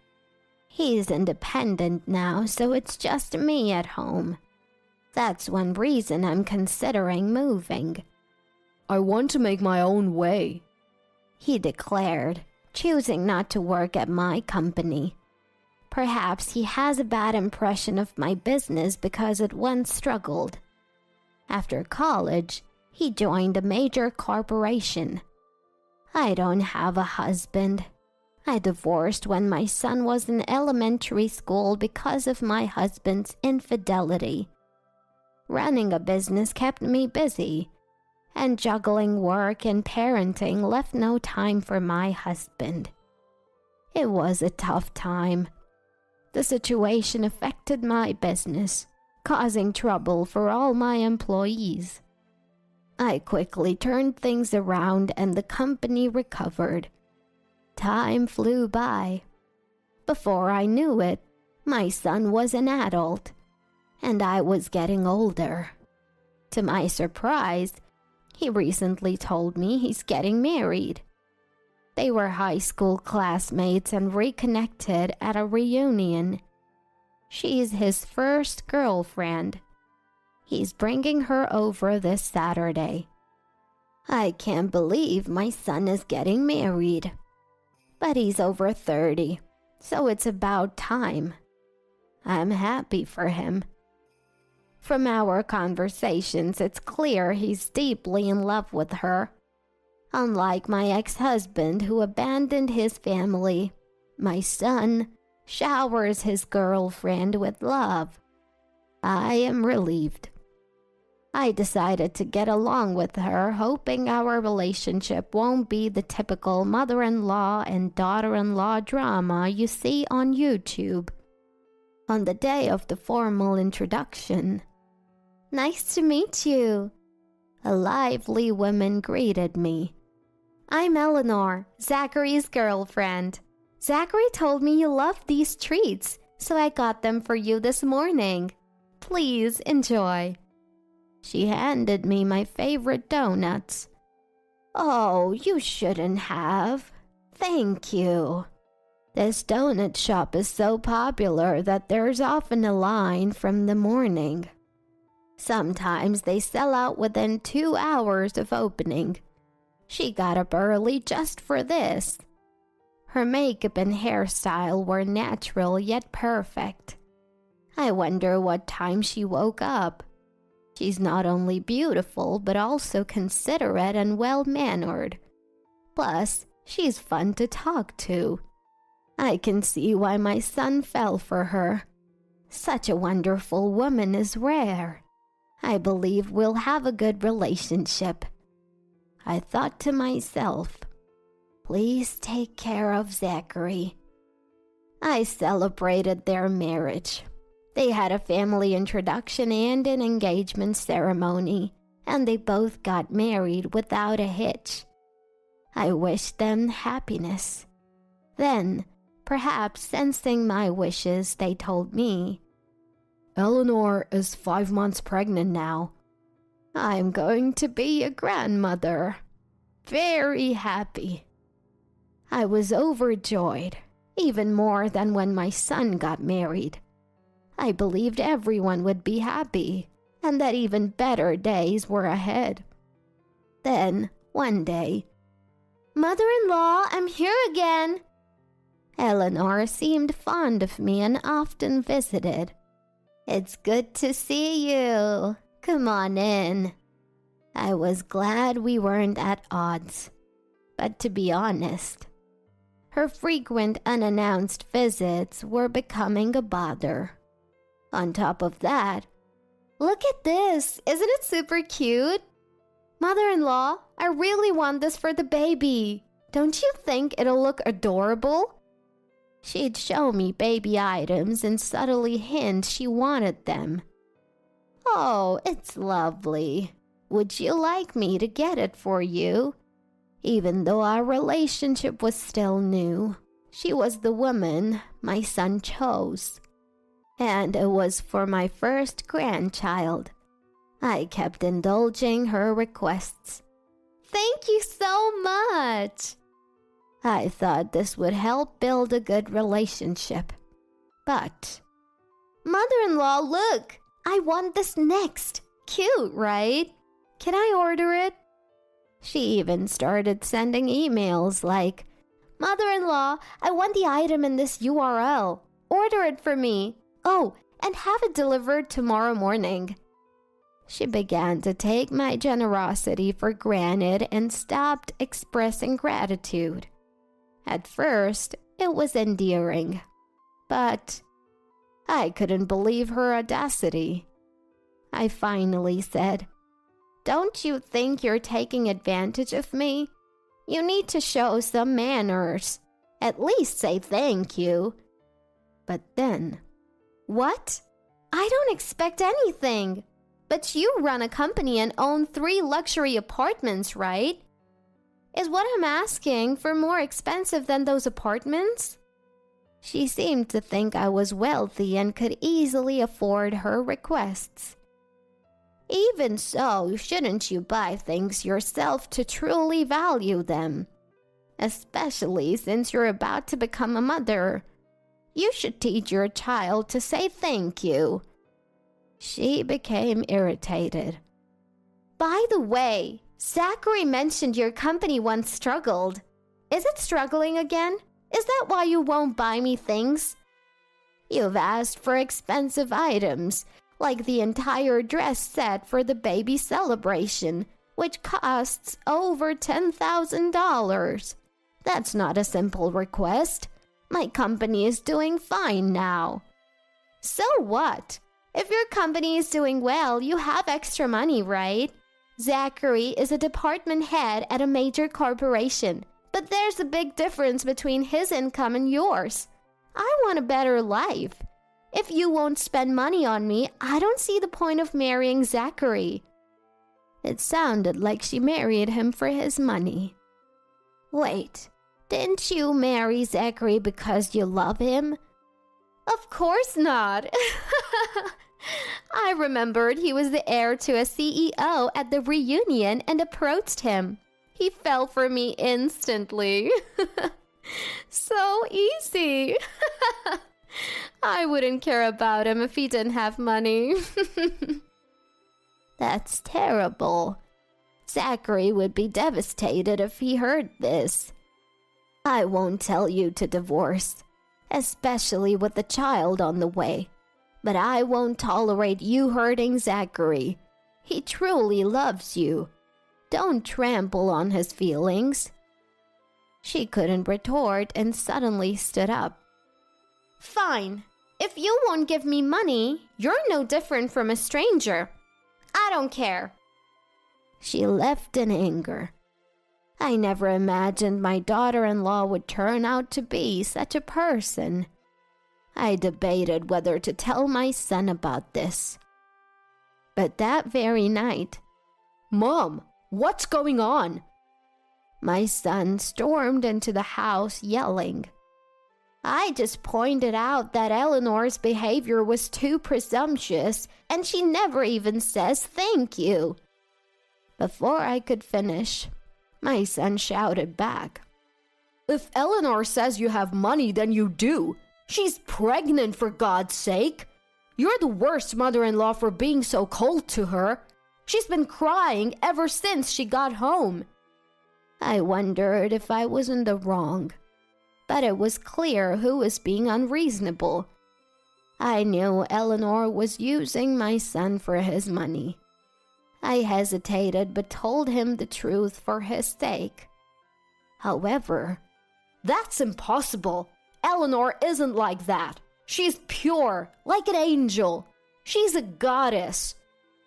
He's independent now, so it's just me at home. That's one reason I'm considering moving. I want to make my own way, he declared, choosing not to work at my company. Perhaps he has a bad impression of my business because it once struggled. After college, he joined a major corporation. I don't have a husband. I divorced when my son was in elementary school because of my husband's infidelity. Running a business kept me busy, and juggling work and parenting left no time for my husband. It was a tough time. The situation affected my business, causing trouble for all my employees. I quickly turned things around and the company recovered. Time flew by. Before I knew it, my son was an adult, and I was getting older. To my surprise, he recently told me he's getting married. They were high school classmates and reconnected at a reunion. She's his first girlfriend. He's bringing her over this Saturday. I can't believe my son is getting married. But he's over 30, so it's about time. I'm happy for him. From our conversations, it's clear he's deeply in love with her. Unlike my ex-husband who abandoned his family, my son showers his girlfriend with love. I am relieved. I decided to get along with her, hoping our relationship won't be the typical mother-in-law and daughter-in-law drama you see on YouTube. On the day of the formal introduction, "Nice to meet you," a lively woman greeted me. "I'm Eleanor, Zachary's girlfriend. Zachary told me you love these treats, so I got them for you this morning. Please enjoy." She handed me my favorite donuts. "Oh, you shouldn't have. Thank you. This donut shop is so popular that there's often a line from the morning. Sometimes they sell out within 2 hours of opening. She got up early just for this." Her makeup and hairstyle were natural yet perfect. I wonder what time she woke up. She's not only beautiful, but also considerate and well-mannered. Plus, she's fun to talk to. I can see why my son fell for her. Such a wonderful woman is rare. I believe we'll have a good relationship. I thought to myself, please take care of Zachary. I celebrated their marriage. They had a family introduction and an engagement ceremony, and they both got married without a hitch. I wished them happiness. Then, perhaps sensing my wishes, they told me, "Eleanor is 5 months pregnant now. I'm going to be a grandmother. Very happy." I was overjoyed, even more than when my son got married. I believed everyone would be happy, and that even better days were ahead. Then, one day, "Mother-in-law, I'm here again." Eleanor seemed fond of me and often visited. "It's good to see you. Come on in." I was glad we weren't at odds. But to be honest, her frequent unannounced visits were becoming a bother. On top of that, "Look at this. Isn't it super cute? Mother-in-law, I really want this for the baby. Don't you think it'll look adorable?" She'd show me baby items and subtly hint she wanted them. "Oh, it's lovely. Would you like me to get it for you?" Even though our relationship was still new, she was the woman my son chose. And it was for my first grandchild. I kept indulging her requests. "Thank you so much." I thought this would help build a good relationship. But, "Mother-in-law, look! I want this next. Cute, right? Can I order it?" She even started sending emails like, "Mother-in-law, I want the item in this URL. Order it for me. Oh, and have it delivered tomorrow morning." She began to take my generosity for granted and stopped expressing gratitude. At first, it was endearing, but I couldn't believe her audacity. I finally said, "Don't you think you're taking advantage of me? You need to show some manners. At least say thank you." But then, "What? I don't expect anything. But you run a company and own 3 luxury apartments, right? Is what I'm asking for more expensive than those apartments?" She seemed to think I was wealthy and could easily afford her requests. "Even so, shouldn't you buy things yourself to truly value them? Especially since you're about to become a mother. You should teach your child to say thank you." She became irritated. "By the way, Zachary mentioned your company once struggled. Is it struggling again? Is that why you won't buy me things? You've asked for expensive items, like the entire dress set for the baby celebration, which costs over $10,000. That's not a simple request. My company is doing fine now. So what? If your company is doing well, you have extra money, right? Zachary is a department head at a major corporation, but there's a big difference between his income and yours. I want a better life. If you won't spend money on me, I don't see the point of marrying Zachary. It sounded like she married him for his money. Wait, didn't you marry Zachary because you love him? Of course not. I remembered he was the heir to a CEO at the reunion and approached him. He fell for me instantly. So easy. I wouldn't care about him if he didn't have money. That's terrible. Zachary would be devastated if he heard this. I won't tell you to divorce, especially with a child on the way. But I won't tolerate you hurting Zachary. He truly loves you. Don't trample on his feelings. She couldn't retort and suddenly stood up. Fine. If you won't give me money, you're no different from a stranger. I don't care. She left in anger. I never imagined my daughter-in-law would turn out to be such a person. I debated whether to tell my son about this. But that very night, Mom, what's going on? My son stormed into the house yelling. I just pointed out that Eleanor's behavior was too presumptuous, and she never even says thank you. Before I could finish, my son shouted back. If Eleanor says you have money, then you do. She's pregnant, for God's sake. You're the worst mother-in-law for being so cold to her. She's been crying ever since she got home. I wondered if I was in the wrong, but it was clear who was being unreasonable. I knew Eleanor was using my son for his money. I hesitated but told him the truth for his sake. However, that's impossible. Eleanor isn't like that. She's pure, like an angel. She's a goddess.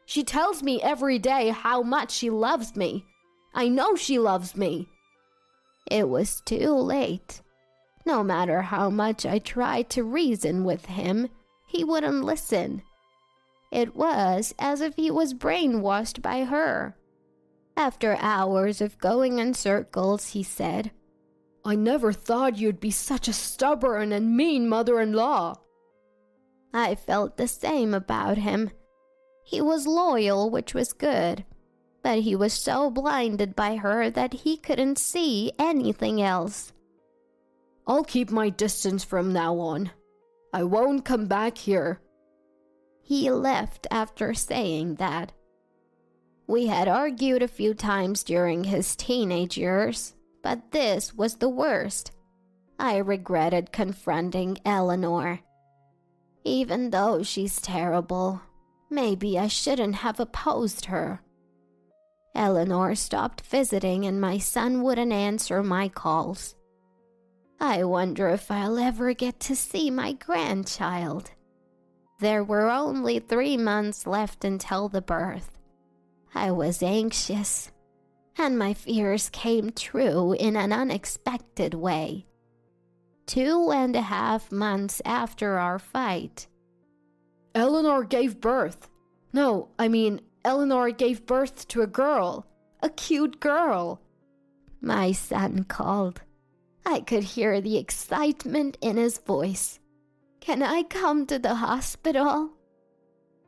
She tells me every day how much she loves me. I know she loves me. It was too late. No matter how much I tried to reason with him, he wouldn't listen. It was as if he was brainwashed by her. After hours of going in circles, he said, I never thought you'd be such a stubborn and mean mother-in-law. I felt the same about him. He was loyal, which was good, but he was so blinded by her that he couldn't see anything else. I'll keep my distance from now on. I won't come back here. He left after saying that. We had argued a few times during his teenage years, but this was the worst. I regretted confronting Eleanor. Even though she's terrible, maybe I shouldn't have opposed her. Eleanor stopped visiting and my son wouldn't answer my calls. I wonder if I'll ever get to see my grandchild. There were only 3 months left until the birth. I was anxious, and my fears came true in an unexpected way. 2.5 months after our fight. Eleanor gave birth. Eleanor gave birth to a girl. A cute girl. My son called. I could hear the excitement in his voice. Can I come to the hospital?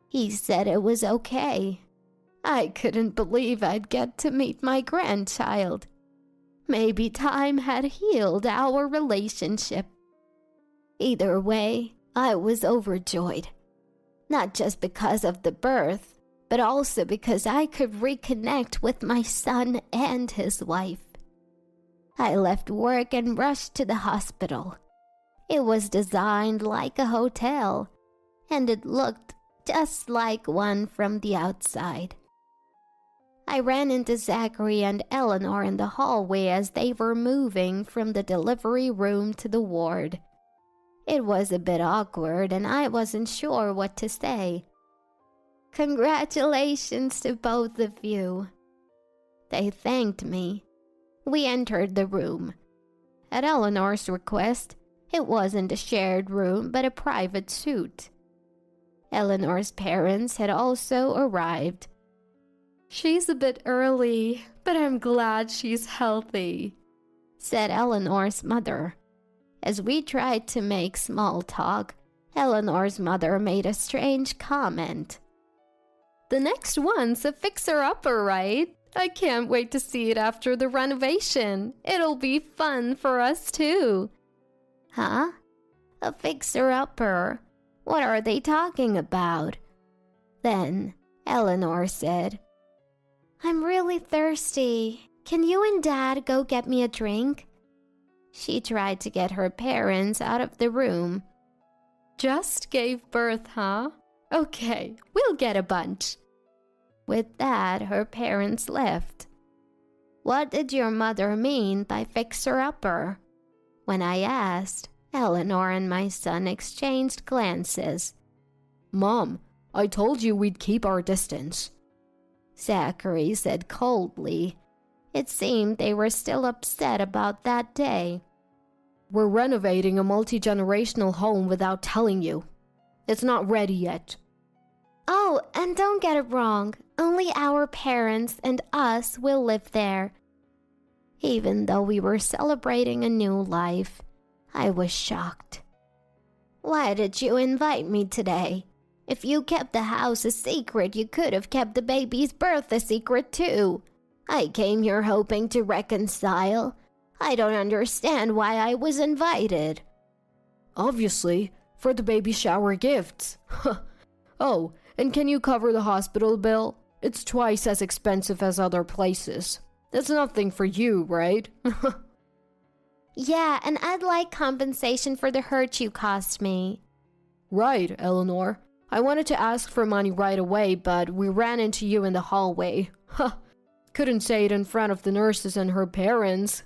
He said it was okay. I couldn't believe I'd get to meet my grandchild. Maybe time had healed our relationship. Either way, I was overjoyed. Not just because of the birth, but also because I could reconnect with my son and his wife. I left work and rushed to the hospital. It was designed like a hotel, and it looked just like one from the outside. I ran into Zachary and Eleanor in the hallway as they were moving from the delivery room to the ward. It was a bit awkward and I wasn't sure what to say. Congratulations to both of you. They thanked me. We entered the room. At Eleanor's request, it wasn't a shared room but a private suite. Eleanor's parents had also arrived. She's a bit early, but I'm glad she's healthy, said Eleanor's mother. As we tried to make small talk, Eleanor's mother made a strange comment. The next one's a fixer-upper, right? I can't wait to see it after the renovation. It'll be fun for us too. Huh? A fixer-upper? What are they talking about? Then Eleanor said, I'm really thirsty. Can you and Dad go get me a drink? She tried to get her parents out of the room. Just gave birth, huh? Okay, we'll get a bunch. With that, her parents left. What did your mother mean by fixer-upper? When I asked, Eleanor and my son exchanged glances. Mom, I told you we'd keep our distance, Zachary said coldly. It seemed they were still upset about that day. We're renovating a multi-generational home without telling you. It's not ready yet. Oh, and don't get it wrong. Only our parents and us will live there. Even though we were celebrating a new life, I was shocked. Why did you invite me today? If you kept the house a secret, you could have kept the baby's birth a secret too. I came here hoping to reconcile. I don't understand why I was invited. Obviously, for the baby shower gifts. Oh, and can you cover the hospital bill? It's twice as expensive as other places. That's nothing for you, right? Yeah, and I'd like compensation for the hurt you caused me. Right, Eleanor. I wanted to ask for money right away, but we ran into you in the hallway. Couldn't say it in front of the nurses and her parents.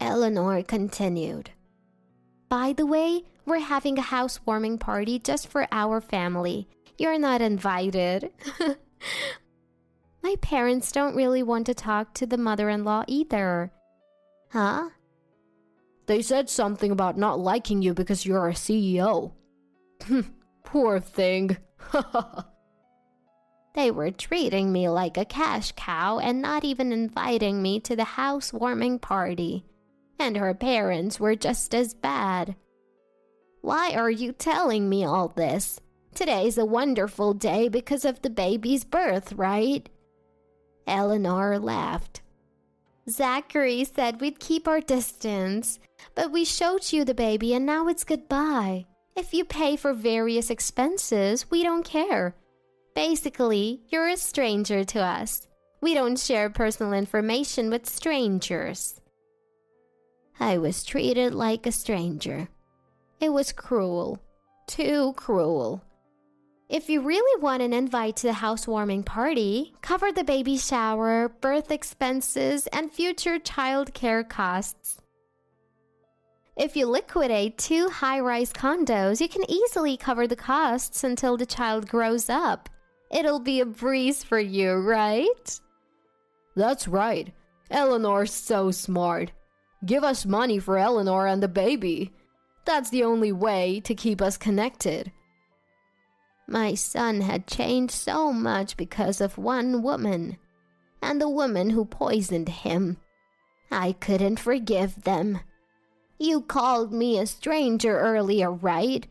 Eleanor continued. By the way, we're having a housewarming party just for our family. You're not invited. My parents don't really want to talk to the mother-in-law either. Huh? They said something about not liking you because you're a CEO. Poor thing. They were treating me like a cash cow and not even inviting me to the housewarming party. And her parents were just as bad. Why are you telling me all this? Today's a wonderful day because of the baby's birth, right? Eleanor laughed. Zachary said we'd keep our distance, but we showed you the baby and now it's goodbye. If you pay for various expenses, we don't care. Basically, you're a stranger to us. We don't share personal information with strangers. I was treated like a stranger. It was cruel. Too cruel. If you really want an invite to the housewarming party, cover the baby shower, birth expenses, and future child care costs. If you liquidate 2 high-rise condos, you can easily cover the costs until the child grows up. It'll be a breeze for you, right? That's right. Eleanor's so smart. Give us money for Eleanor and the baby. That's the only way to keep us connected. My son had changed so much because of one woman, and the woman who poisoned him. I couldn't forgive them. You called me a stranger earlier, right?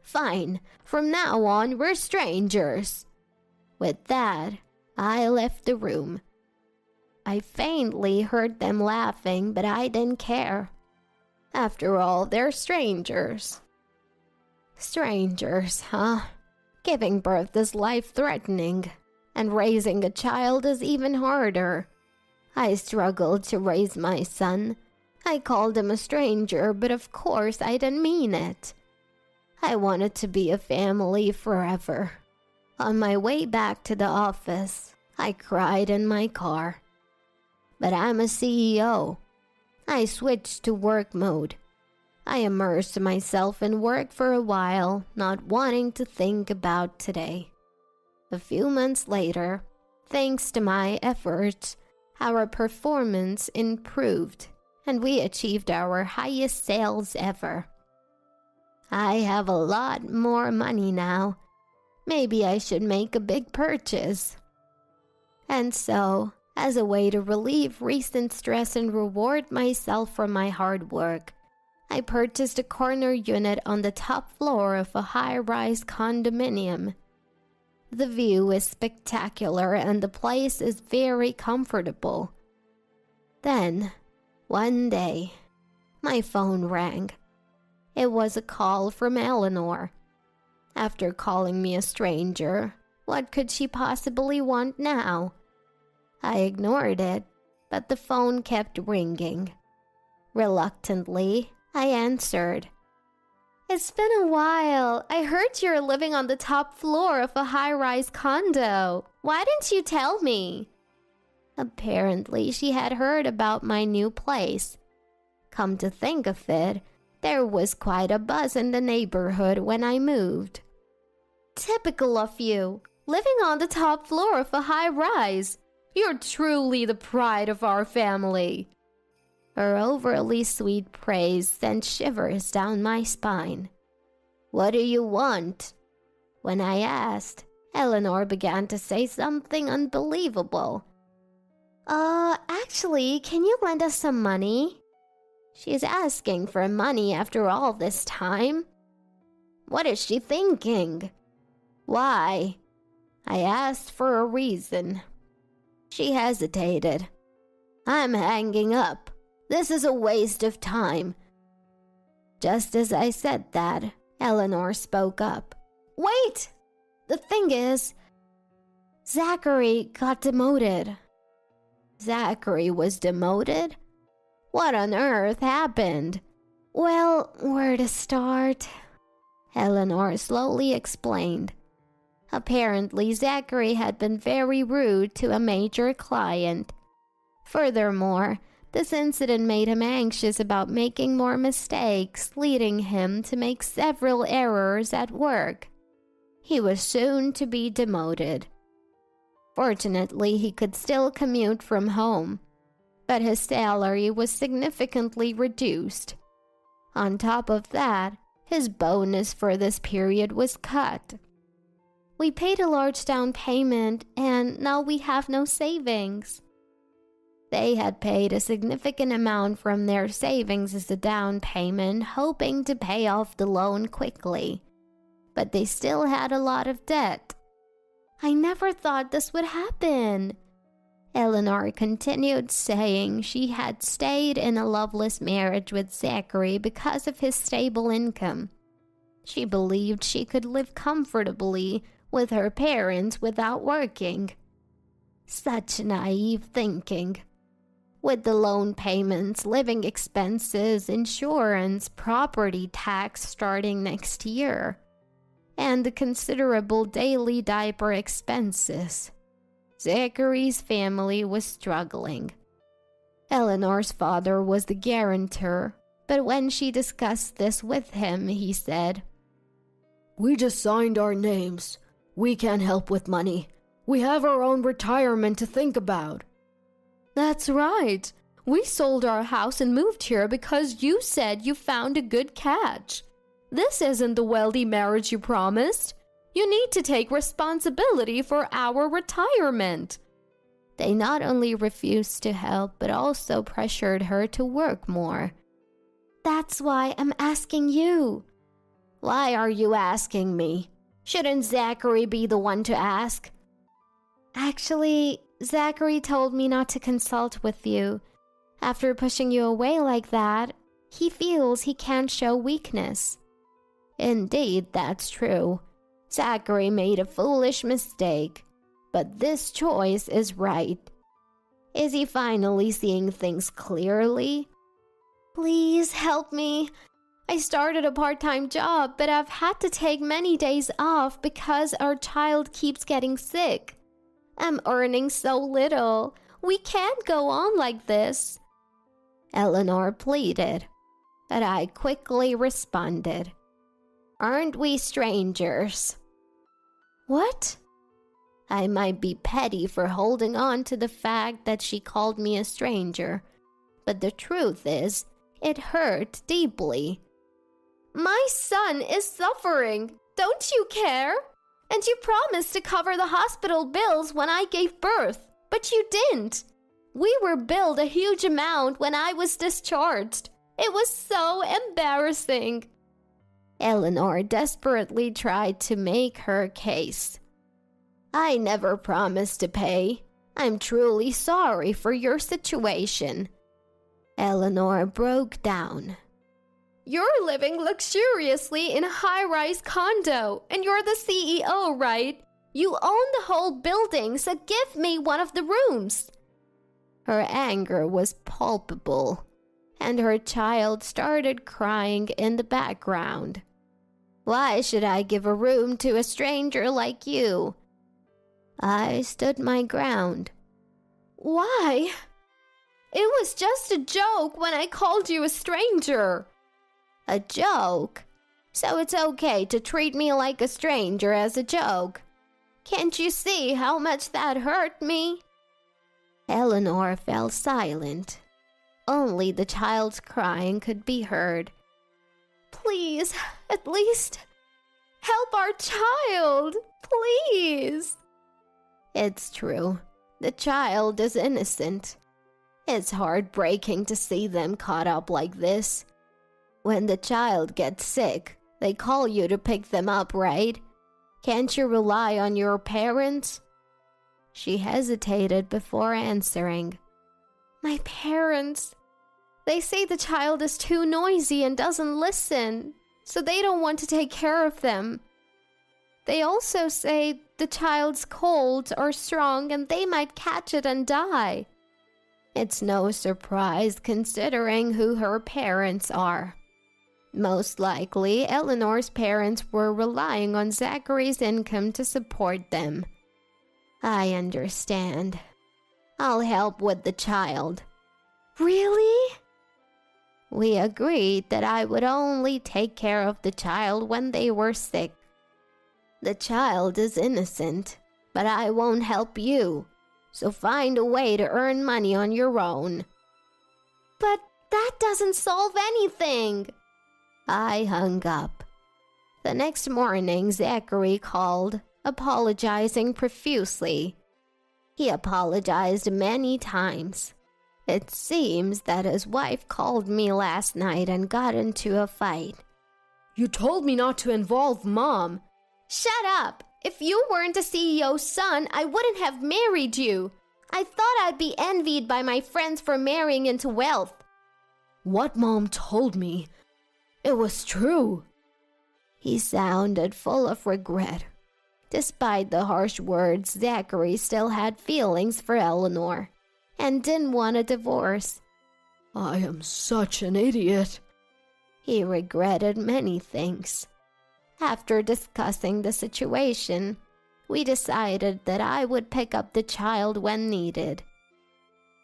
Fine, from now on we're strangers. With that, I left the room. I faintly heard them laughing, but I didn't care. After all, they're strangers. Strangers, huh? Giving birth is life-threatening, and raising a child is even harder. I struggled to raise my son. I called him a stranger, but of course I didn't mean it. I wanted to be a family forever. On my way back to the office, I cried in my car. But I'm a CEO. I switched to work mode. I immersed myself in work for a while, not wanting to think about today. A few months later, thanks to my efforts, our performance improved, and we achieved our highest sales ever. I have a lot more money now. Maybe I should make a big purchase. And so, as a way to relieve recent stress and reward myself for my hard work, I purchased a corner unit on the top floor of a high-rise condominium. The view is spectacular and the place is very comfortable. Then, one day, my phone rang. It was a call from Eleanor. After calling me a stranger, what could she possibly want now? I ignored it, but the phone kept ringing. Reluctantly, I answered. It's been a while. I heard you're living on the top floor of a high-rise condo. Why didn't you tell me? Apparently, she had heard about my new place. Come to think of it, there was quite a buzz in the neighborhood when I moved. Typical of you, living on the top floor of a high-rise. You're truly the pride of our family. Her overly sweet praise sent shivers down my spine. What do you want? When I asked, Eleanor began to say something unbelievable. Actually, can you lend us some money? She's asking for money after all this time. What is she thinking? Why? I asked for a reason. She hesitated. I'm hanging up. This is a waste of time. Just as I said that, Eleanor spoke up. Wait! The thing is, Zachary got demoted. Zachary was demoted? What on earth happened? Well, where to start? Eleanor slowly explained. Apparently, Zachary had been very rude to a major client. Furthermore, this incident made him anxious about making more mistakes, leading him to make several errors at work. He was soon to be demoted. Fortunately, he could still commute from home, but his salary was significantly reduced. On top of that, his bonus for this period was cut. We paid a large down payment, and now we have no savings. They had paid a significant amount from their savings as a down payment, hoping to pay off the loan quickly. But they still had a lot of debt. I never thought this would happen. Eleanor continued, saying she had stayed in a loveless marriage with Zachary because of his stable income. She believed she could live comfortably with her parents without working. Such naive thinking. With the loan payments, living expenses, insurance, property tax starting next year, and the considerable daily diaper expenses, Zachary's family was struggling. Eleanor's father was the guarantor, but when she discussed this with him, he said, "We just signed our names. We can't help with money. We have our own retirement to think about." That's right. We sold our house and moved here because you said you found a good catch. This isn't the wealthy marriage you promised. You need to take responsibility for our retirement. They not only refused to help, but also pressured her to work more. That's why I'm asking you. Why are you asking me? Shouldn't Zachary be the one to ask? Actually, Zachary told me not to consult with you. After pushing you away like that, he feels he can't show weakness. Indeed, that's true. Zachary made a foolish mistake, but this choice is right. Is he finally seeing things clearly? Please help me. I started a part-time job, but I've had to take many days off because our child keeps getting sick. I'm earning so little. We can't go on like this. Eleanor pleaded, but I quickly responded, Aren't we strangers? What? I might be petty for holding on to the fact that she called me a stranger, but the truth is, it hurt deeply. My son is suffering. Don't you care? And you promised to cover the hospital bills when I gave birth, but you didn't. We were billed a huge amount when I was discharged. It was so embarrassing. Eleanor desperately tried to make her case. I never promised to pay. I'm truly sorry for your situation. Eleanor broke down. You're living luxuriously in a high-rise condo, and you're the CEO, right? You own the whole building, so give me one of the rooms. Her anger was palpable, and her child started crying in the background. Why should I give a room to a stranger like you? I stood my ground. Why? It was just a joke when I called you a stranger. A joke? So it's okay to treat me like a stranger as a joke. Can't you see how much that hurt me? Eleanor fell silent. Only the child's crying could be heard. Please, at least, help our child, please. It's true. The child is innocent. It's heartbreaking to see them caught up like this. When the child gets sick, they call you to pick them up, right? Can't you rely on your parents? She hesitated before answering. My parents. They say the child is too noisy and doesn't listen, so they don't want to take care of them. They also say the child's colds are strong and they might catch it and die. It's no surprise considering who her parents are. Most likely, Eleanor's parents were relying on Zachary's income to support them. I understand. I'll help with the child. Really? We agreed that I would only take care of the child when they were sick. The child is innocent, but I won't help you, so find a way to earn money on your own. But that doesn't solve anything. I hung up. The next morning, Zachary called, apologizing profusely. He apologized many times. It seems that his wife called me last night and got into a fight. You told me not to involve Mom. Shut up! If you weren't a CEO's son, I wouldn't have married you. I thought I'd be envied by my friends for marrying into wealth. What Mom told me, it was true. He sounded full of regret. Despite the harsh words, Zachary still had feelings for Eleanor and didn't want a divorce. I am such an idiot. He regretted many things. After discussing the situation, we decided that I would pick up the child when needed.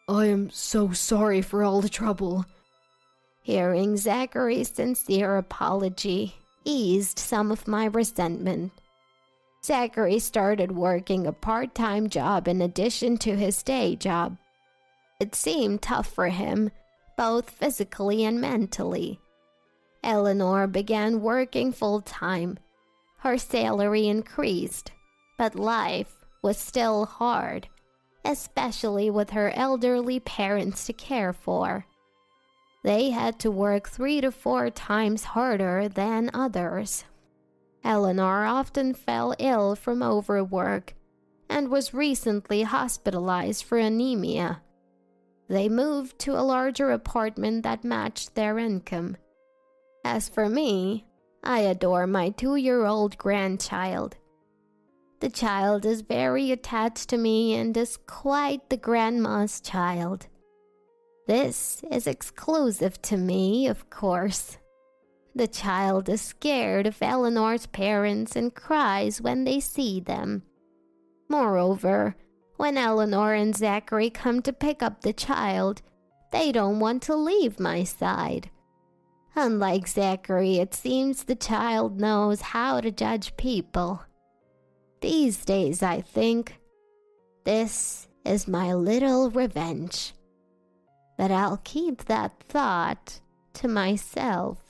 I am so sorry for all the trouble. Hearing Zachary's sincere apology eased some of my resentment. Zachary started working a part-time job in addition to his day job. It seemed tough for him, both physically and mentally. Eleanor began working full-time. Her salary increased, but life was still hard, especially with her elderly parents to care for. They had to work 3 to 4 times harder than others. Eleanor often fell ill from overwork and was recently hospitalized for anemia. They moved to a larger apartment that matched their income. As for me, I adore my 2-year-old grandchild. The child is very attached to me and is quite the grandma's child. This is exclusive to me, of course. The child is scared of Eleanor's parents and cries when they see them. Moreover, When Eleanor and Zachary come to pick up the child, they don't want to leave my side. Unlike Zachary, it seems the child knows how to judge people. These days, I think, this is my little revenge. But I'll keep that thought to myself.